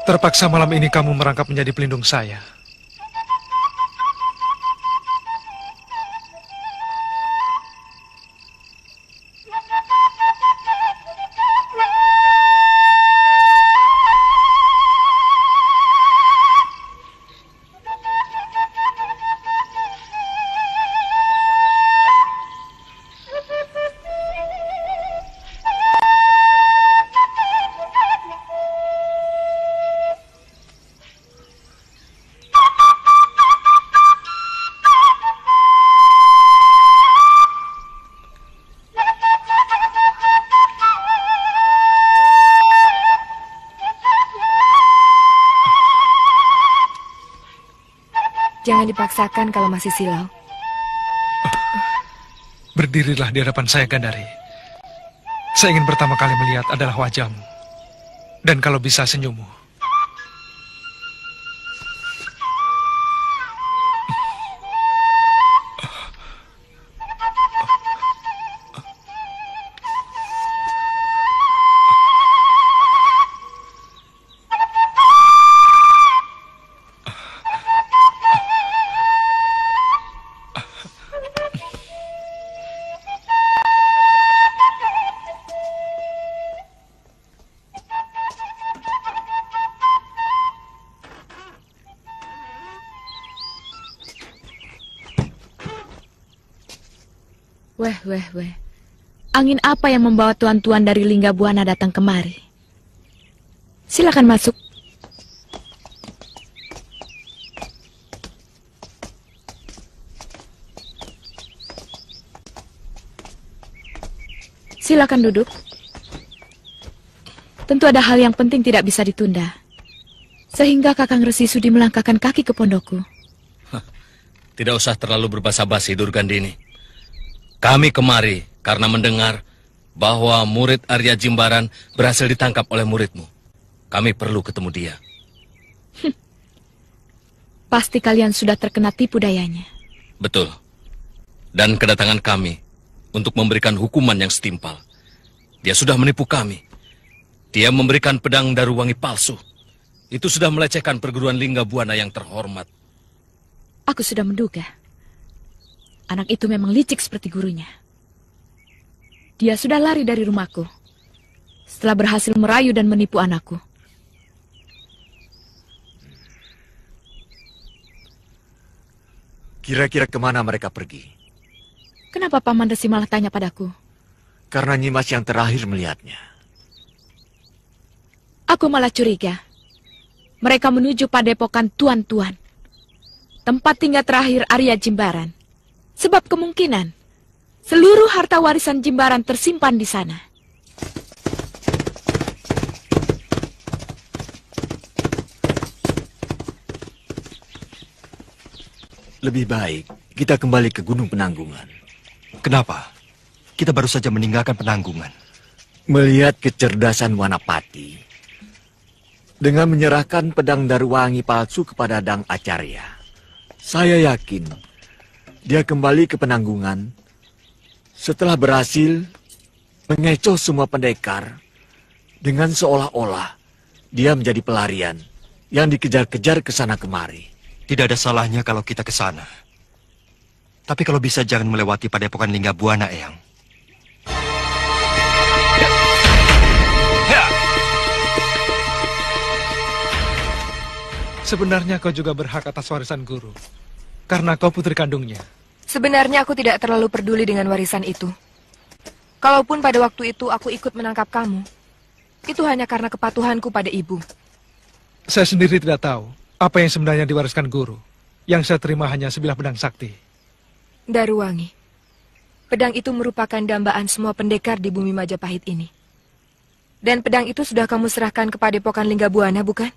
Terpaksa malam ini kamu merangkap menjadi pelindung saya. Jangan dipaksakan kalau masih silau. Berdirilah di hadapan saya, Gandari. Saya ingin pertama kali melihat adalah wajahmu. Dan kalau bisa senyummu. Weh. Angin apa yang membawa tuan-tuan dari Linggabuana datang kemari? Silakan masuk. Silakan duduk. Tentu ada hal yang penting tidak bisa ditunda. Sehingga Kakang Resi Sudi melangkahkan kaki ke pondokku. Tidak usah terlalu berbasa-basi, Durgandini. Kami kemari karena mendengar bahwa murid Arya Jimbaran berhasil ditangkap oleh muridmu. Kami perlu ketemu dia. Pasti kalian sudah terkena tipu dayanya. Betul. Dan kedatangan kami untuk memberikan hukuman yang setimpal. Dia sudah menipu kami. Dia memberikan pedang Daruwangi palsu. Itu sudah melecehkan perguruan Linggabuana yang terhormat. Aku sudah menduga. Anak itu memang licik seperti gurunya. Dia sudah lari dari rumahku setelah berhasil merayu dan menipu anakku. Kira-kira kemana mereka pergi? Kenapa Paman Resi malah tanya padaku? Karena Nyimas yang terakhir melihatnya. Aku malah curiga. Mereka menuju padepokan tuan-tuan. Tempat tinggal terakhir Arya Jimbaran. Sebab kemungkinan seluruh harta warisan Jimbaran tersimpan di sana. Lebih baik kita kembali ke Gunung Penanggungan. Kenapa? Kita baru saja meninggalkan Penanggungan. Melihat kecerdasan Wanapati dengan menyerahkan pedang Daruwangi palsu kepada Dang Acarya, saya yakin dia kembali ke Penanggungan setelah berhasil mengecoh semua pendekar dengan seolah-olah dia menjadi pelarian yang dikejar-kejar ke sana kemari. Tidak ada salahnya kalau kita ke sana. Tapi kalau bisa jangan melewati padepokan Linggabuana, Eyang. Sebenarnya kau juga berhak atas warisan guru. Karena kau putri kandungnya. Sebenarnya aku tidak terlalu peduli dengan warisan itu. Kalaupun pada waktu itu aku ikut menangkap kamu, itu hanya karena kepatuhanku pada ibu. Saya sendiri tidak tahu apa yang sebenarnya diwariskan guru. Yang saya terima hanya sebilah pedang sakti. Daruwangi. Pedang itu merupakan dambaan semua pendekar di bumi Majapahit ini. Dan pedang itu sudah kamu serahkan ke padepokan Linggabuana, bukan?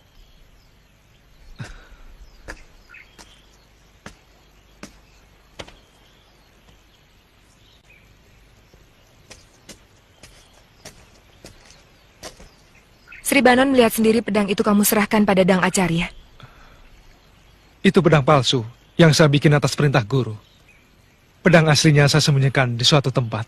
Sri Banon melihat sendiri pedang itu kamu serahkan pada Dang Acarya. Itu pedang palsu yang saya bikin atas perintah guru. Pedang aslinya saya sembunyikan di suatu tempat.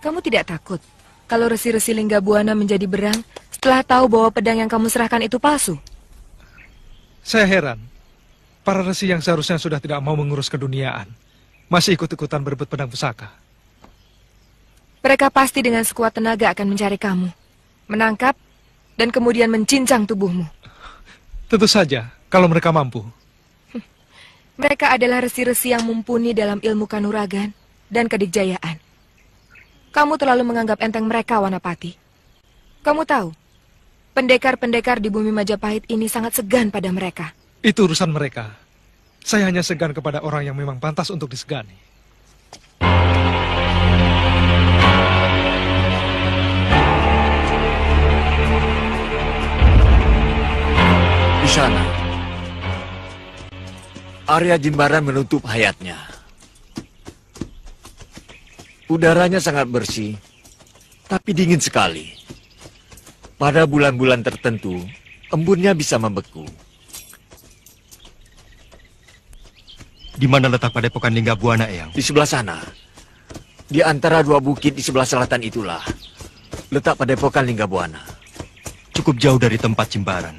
Kamu tidak takut kalau resi-resi Linggabuana menjadi berang setelah tahu bahwa pedang yang kamu serahkan itu palsu? Saya heran. Para resi yang seharusnya sudah tidak mau mengurus keduniaan masih ikut-ikutan berebut pedang pusaka. Mereka pasti dengan sekuat tenaga akan mencari kamu, menangkap, dan kemudian mencincang tubuhmu. Tentu saja, kalau mereka mampu. Mereka adalah resi-resi yang mumpuni dalam ilmu kanuragan dan kedikjayaan. Kamu terlalu menganggap enteng mereka, Wanapati. Kamu tahu, pendekar-pendekar di bumi Majapahit ini sangat segan pada mereka. Itu urusan mereka. Saya hanya segan kepada orang yang memang pantas untuk disegani. Di sana, Arya Jimbaran menutup hayatnya. Udaranya sangat bersih, tapi dingin sekali. Pada bulan-bulan tertentu, embunnya bisa membeku. Di mana letak Padepokan Linggabuana, Eyang? Di sebelah sana. Di antara dua bukit di sebelah selatan itulah letak Padepokan Linggabuana. Cukup jauh dari tempat Jimbaran.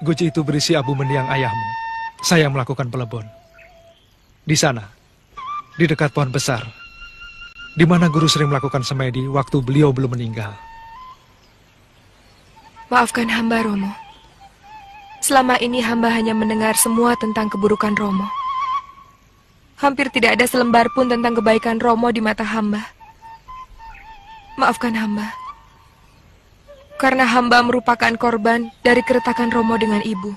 Guci itu berisi abu mendiang ayahmu. Saya melakukan pelebon. Di sana, di dekat pohon besar, di mana guru sering melakukan semedi waktu beliau belum meninggal. Maafkan hamba, Romo. Selama ini hamba hanya mendengar semua tentang keburukan Romo. Hampir tidak ada selembar pun tentang kebaikan Romo di mata hamba. Maafkan hamba. Karena hamba merupakan korban dari keretakan Romo dengan ibu.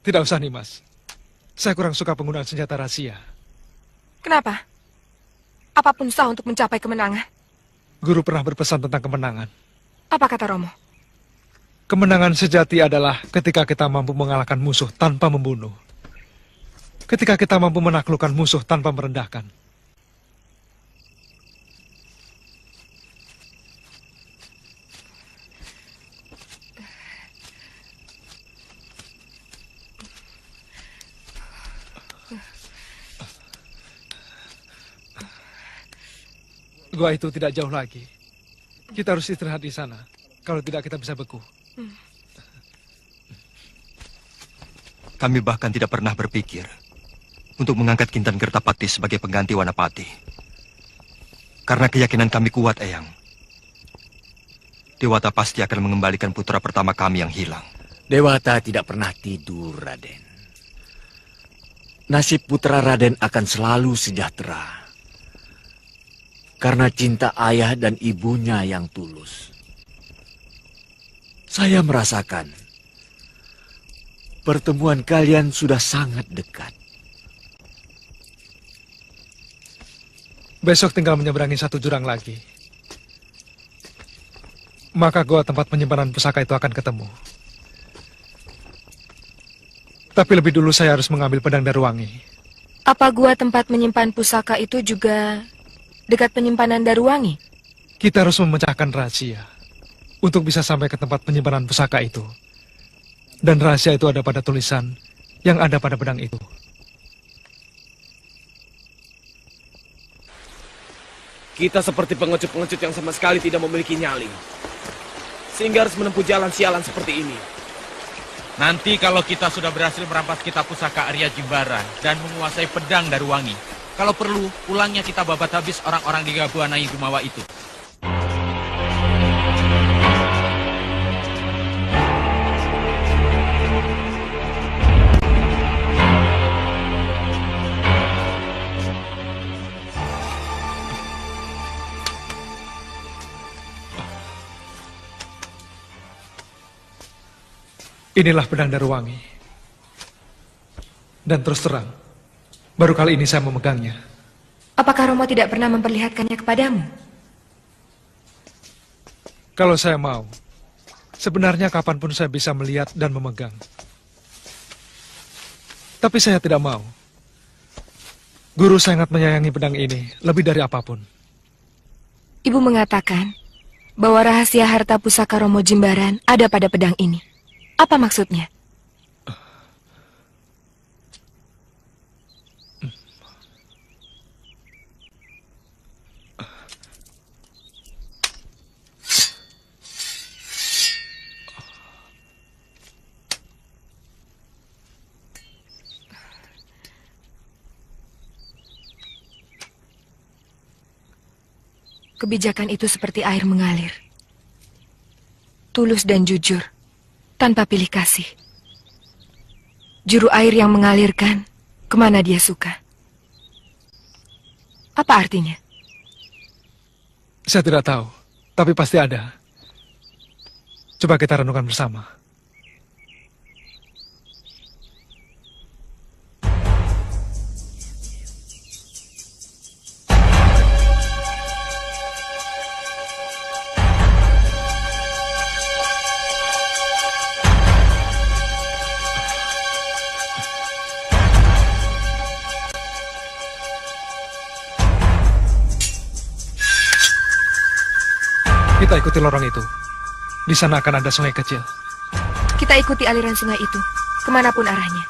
Tidak usah nih, Mas. Saya kurang suka penggunaan senjata rahasia. Kenapa? Apapun sah untuk mencapai kemenangan. Guru pernah berpesan tentang kemenangan. Apa kata Romo? Kemenangan sejati adalah ketika kita mampu mengalahkan musuh tanpa membunuh. Ketika kita mampu menaklukkan musuh tanpa merendahkan. Gua itu tidak jauh lagi. Kita harus istirahat di sana. Kalau tidak kita bisa beku. Kami bahkan tidak pernah berpikir untuk mengangkat Kintan Kertapati sebagai pengganti Wanapati. Karena keyakinan kami kuat, Eyang. Dewata pasti akan mengembalikan putra pertama kami yang hilang. Dewata tidak pernah tidur, Raden. Nasib putra Raden akan selalu sejahtera. Karena cinta ayah dan ibunya yang tulus. Saya merasakan pertemuan kalian sudah sangat dekat. Besok tinggal menyeberangi satu jurang lagi. Maka goa tempat penyimpanan pusaka itu akan ketemu. Tapi lebih dulu saya harus mengambil pedang Daruwangi. Apa gua tempat menyimpan pusaka itu juga dekat penyimpanan Daruwangi? Kita harus memecahkan rahasia untuk bisa sampai ke tempat penyimpanan pusaka itu. Dan rahasia itu ada pada tulisan yang ada pada pedang itu. Kita seperti pengecut-pengecut yang sama sekali tidak memiliki nyali. Sehingga harus menempuh jalan sialan seperti ini. Nanti kalau kita sudah berhasil merampas kitab pusaka Arya Jimbaran dan menguasai pedang Daruwangi, kalau perlu, pulangnya kita babat habis orang-orang di Gabuanai Gumawa itu. Inilah pedang Daruwangi. Dan terus terang, baru kali ini saya memegangnya. Apakah Romo tidak pernah memperlihatkannya kepadamu? Kalau saya mau, sebenarnya kapanpun saya bisa melihat dan memegang. Tapi saya tidak mau. Guru sangat menyayangi pedang ini, lebih dari apapun. Ibu mengatakan bahwa rahasia harta pusaka Romo Jimbaran ada pada pedang ini. Apa maksudnya? Kebijakan itu seperti air mengalir. Tulus dan jujur. Tanpa pilih kasih. Juru air yang mengalirkan kemana dia suka. Apa artinya? Saya tidak tahu, tapi pasti ada. Coba kita renungkan bersama. Kita ikuti lorong itu. Di sana akan ada sungai kecil. Kita ikuti aliran sungai itu, kemanapun arahnya.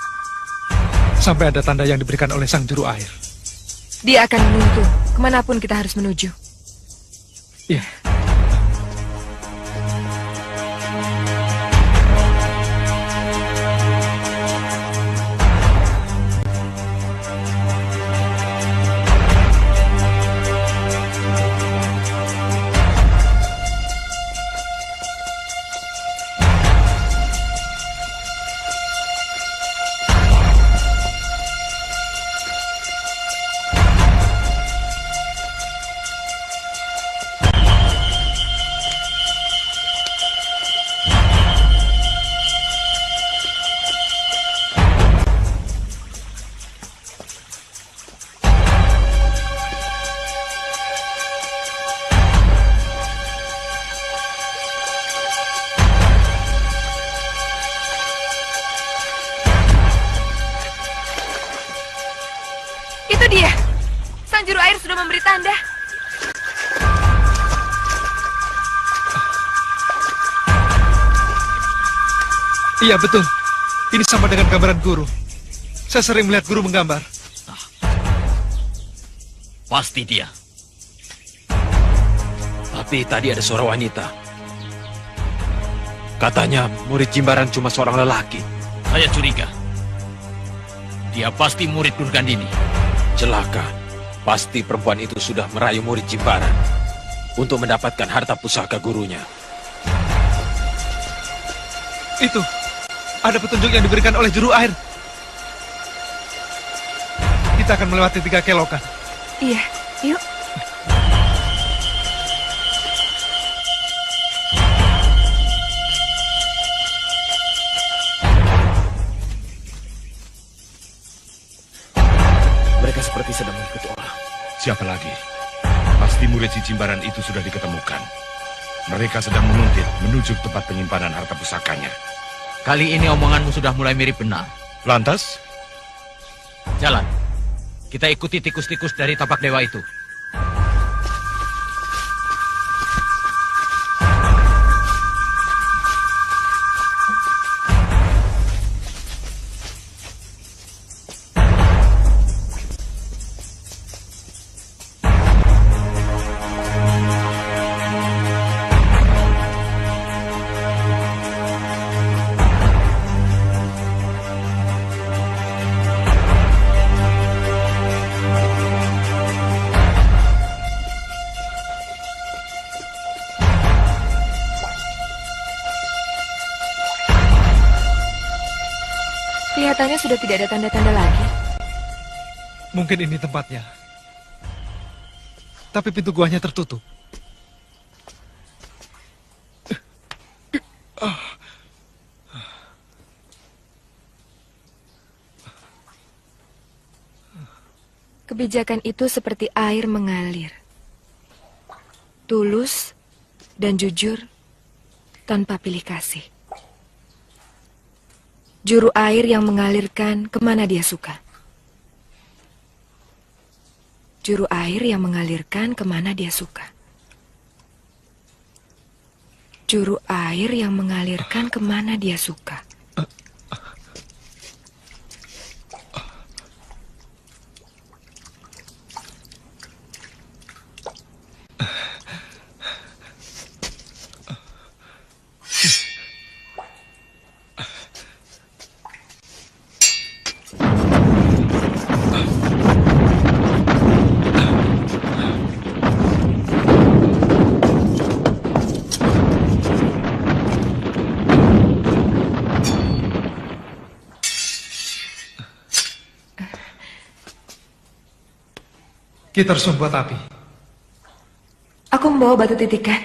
Sampai ada tanda yang diberikan oleh sang juru air. Dia akan menuntun kemanapun kita harus menuju. Iya. Itu dia. Sang juru air sudah memberi tanda. Iya, betul. Ini sama dengan gambaran guru. Saya sering melihat guru menggambar. Pasti dia. Tapi tadi ada suara wanita. Katanya murid Jimbaran cuma seorang lelaki. Saya curiga. Dia pasti murid Durgandini. Celaka. Pasti perempuan itu sudah merayu murid Jimbaran untuk mendapatkan harta pusaka gurunya. Itu, ada petunjuk yang diberikan oleh juru air. Kita akan melewati 3 kelokan. Iya, yuk. Mereka seperti sedang mengikuti orang. Siapa lagi? Pasti murid si Jimbaran itu sudah diketemukan. Mereka sedang menguntit menuju tempat penyimpanan harta pusakanya. Kali ini omonganmu sudah mulai mirip benar. Lantas? Jalan. Kita ikuti tikus-tikus dari tapak dewa itu. Kelihatannya sudah tidak ada tanda-tanda lagi. Mungkin ini tempatnya. Tapi pintu guanya tertutup. Kebijakan itu seperti air mengalir. Tulus dan jujur tanpa pilih kasih. Juru air yang mengalirkan kemana dia suka. Juru air yang mengalirkan kemana dia suka. Juru air yang mengalirkan kemana dia suka. Kita harus membuat api. Aku membawa batu titikan.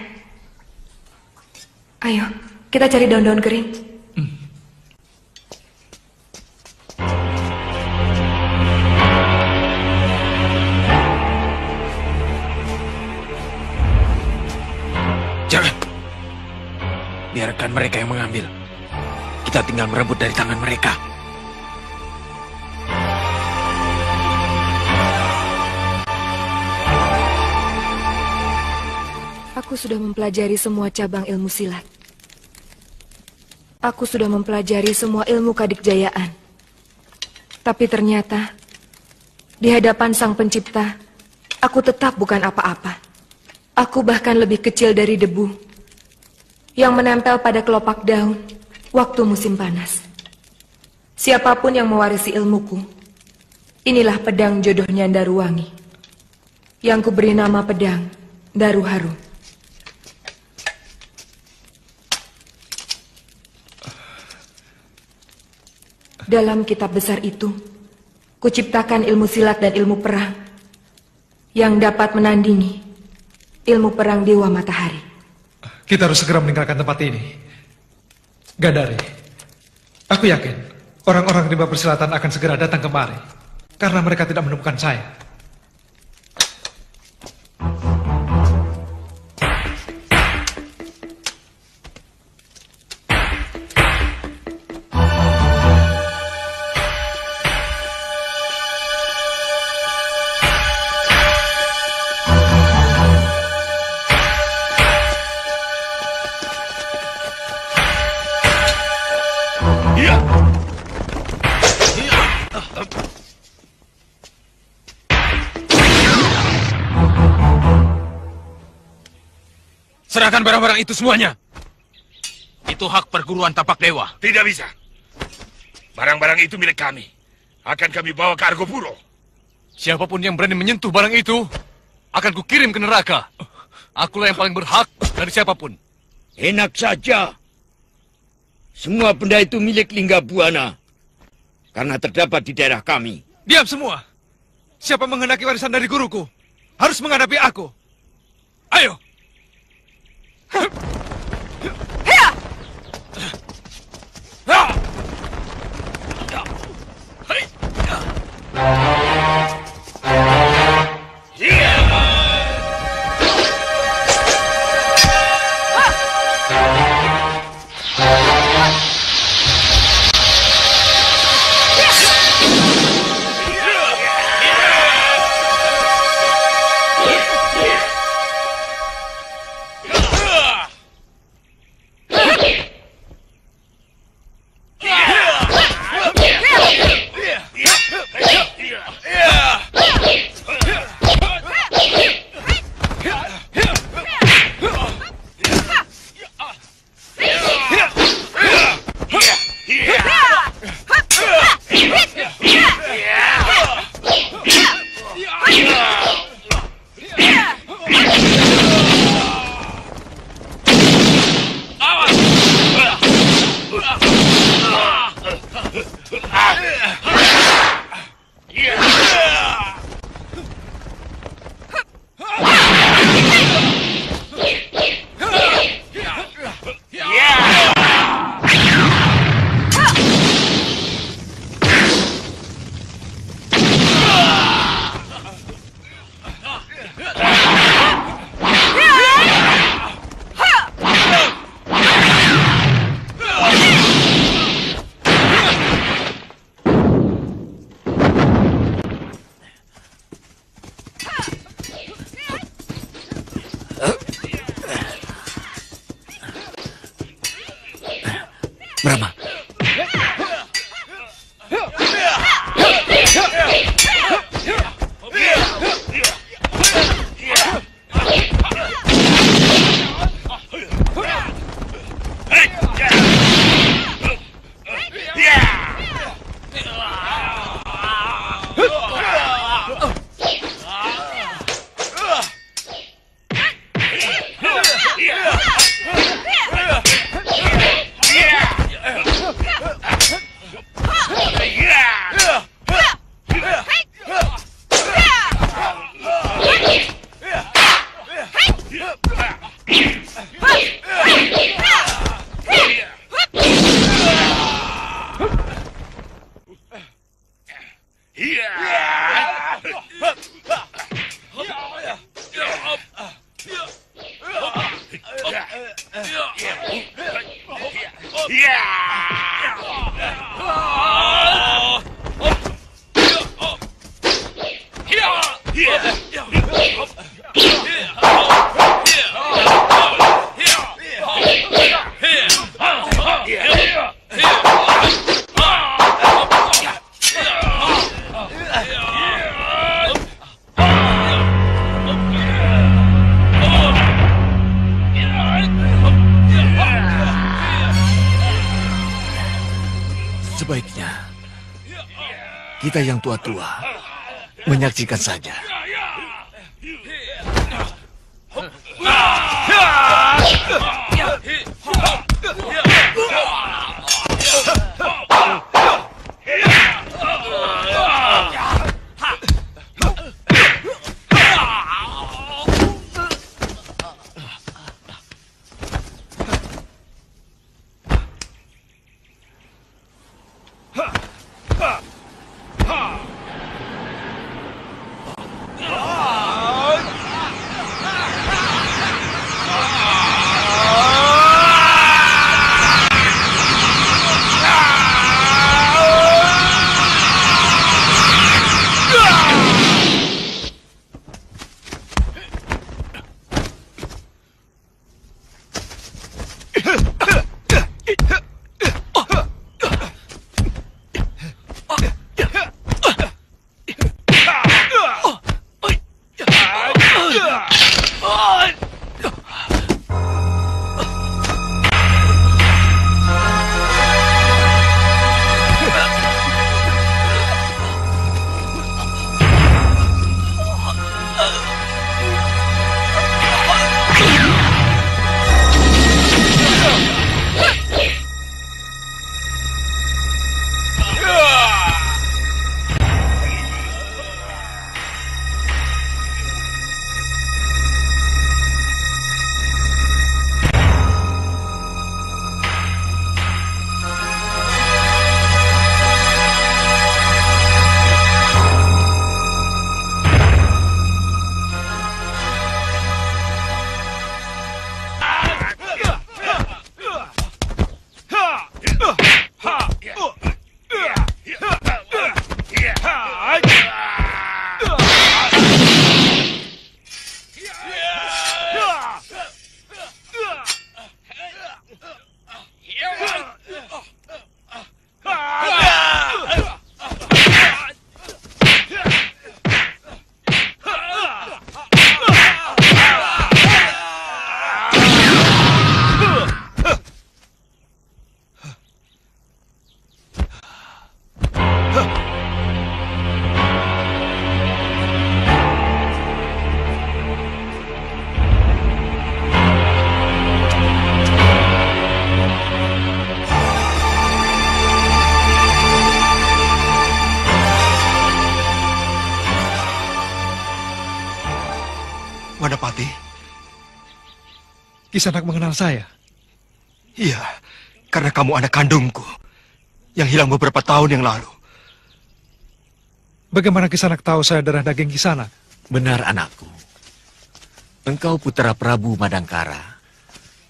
Ayo, kita cari daun-daun kering. Jangan. Biarkan mereka yang mengambil. Kita tinggal merebut dari tangan mereka. Aku sudah mempelajari semua cabang ilmu silat. Aku sudah mempelajari semua ilmu kadikjayaan. Tapi ternyata, di hadapan Sang Pencipta, aku tetap bukan apa-apa. Aku bahkan lebih kecil dari debu yang menempel pada kelopak daun waktu musim panas. Siapapun yang mewarisi ilmuku, inilah pedang jodohnya Daruwangi, yang kuberi nama pedang Daru Harum. Dalam kitab besar itu, kuciptakan ilmu silat dan ilmu perang yang dapat menandingi ilmu perang Dewa Matahari. Kita harus segera meninggalkan tempat ini. Gadari, aku yakin orang-orang rimba persilatan akan segera datang kemari karena mereka tidak menemukan saya. Serahkan barang-barang itu semuanya. Itu hak perguruan tapak dewa. Tidak bisa. Barang-barang itu milik kami. Akan kami bawa ke Argopuro. Siapapun yang berani menyentuh barang itu, akan kukirim ke neraka. Akulah yang paling berhak dari siapapun. Enak saja. Semua benda itu milik Linggabuana. Karena terdapat di daerah kami. Diam semua. Siapa menghendaki warisan dari guruku, harus menghadapi aku. Ayo. Brahma. Sebaiknya kita yang tua-tua menyaksikan saja. Kisanak mengenal saya? Iya, karena kamu anak kandungku yang hilang beberapa tahun yang lalu. Bagaimana Kisanak tahu saya darah daging Kisanak? Benar anakku. Engkau putra Prabu Madangkara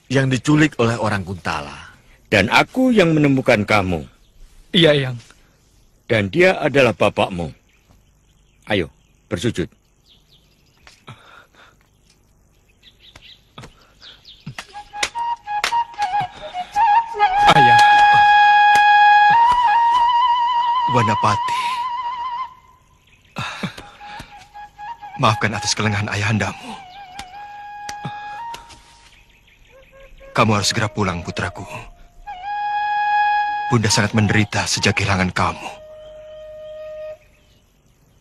yang diculik oleh orang Kuntala. Dan aku yang menemukan kamu. Iya, Eyang. Dan dia adalah bapakmu. Ayo, bersujud. Ayah. Wanapati. Maafkan atas kelengahan ayahandamu. Kamu harus segera pulang, putraku. Bunda sangat menderita sejak kehilangan kamu.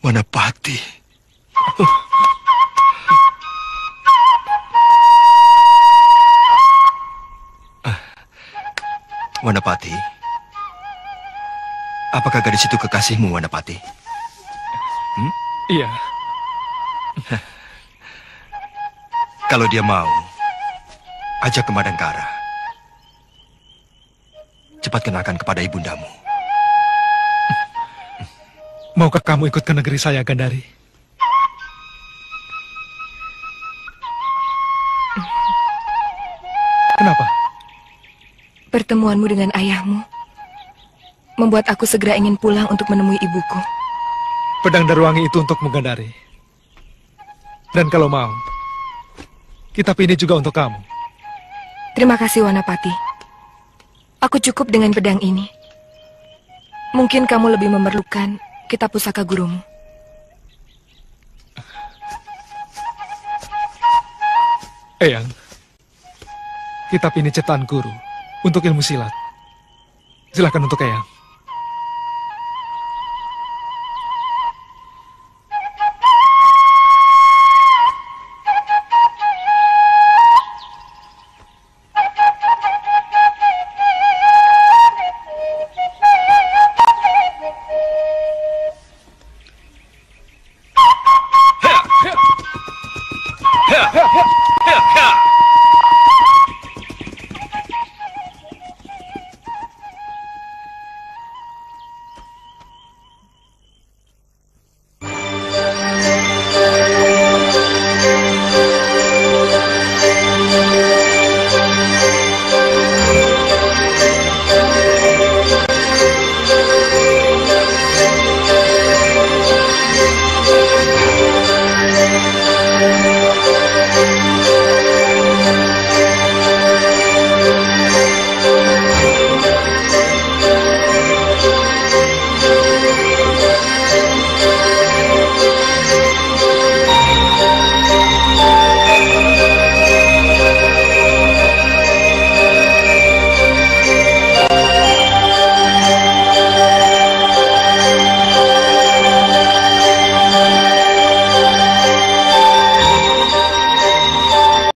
Wanapati. Wanapati. Apakah gadis itu kekasihmu, Wanapati? Iya. Kalau dia mau, ajak ke Madangkara. Cepat kenalkan kepada ibundamu. Maukah kamu ikut ke negeri saya, Gandari? Kenapa? Pertemuanmu dengan ayahmu membuat aku segera ingin pulang untuk menemui ibuku. Pedang Darwangi itu untukmu, Gandari. Dan kalau mau, kitab ini juga untuk kamu. Terima kasih, Wanapati. Aku cukup dengan pedang ini. Mungkin kamu lebih memerlukan kitab pusaka gurumu. Eyang, kitab ini cetakan guru untuk ilmu silat. Silakan untuk Eyang.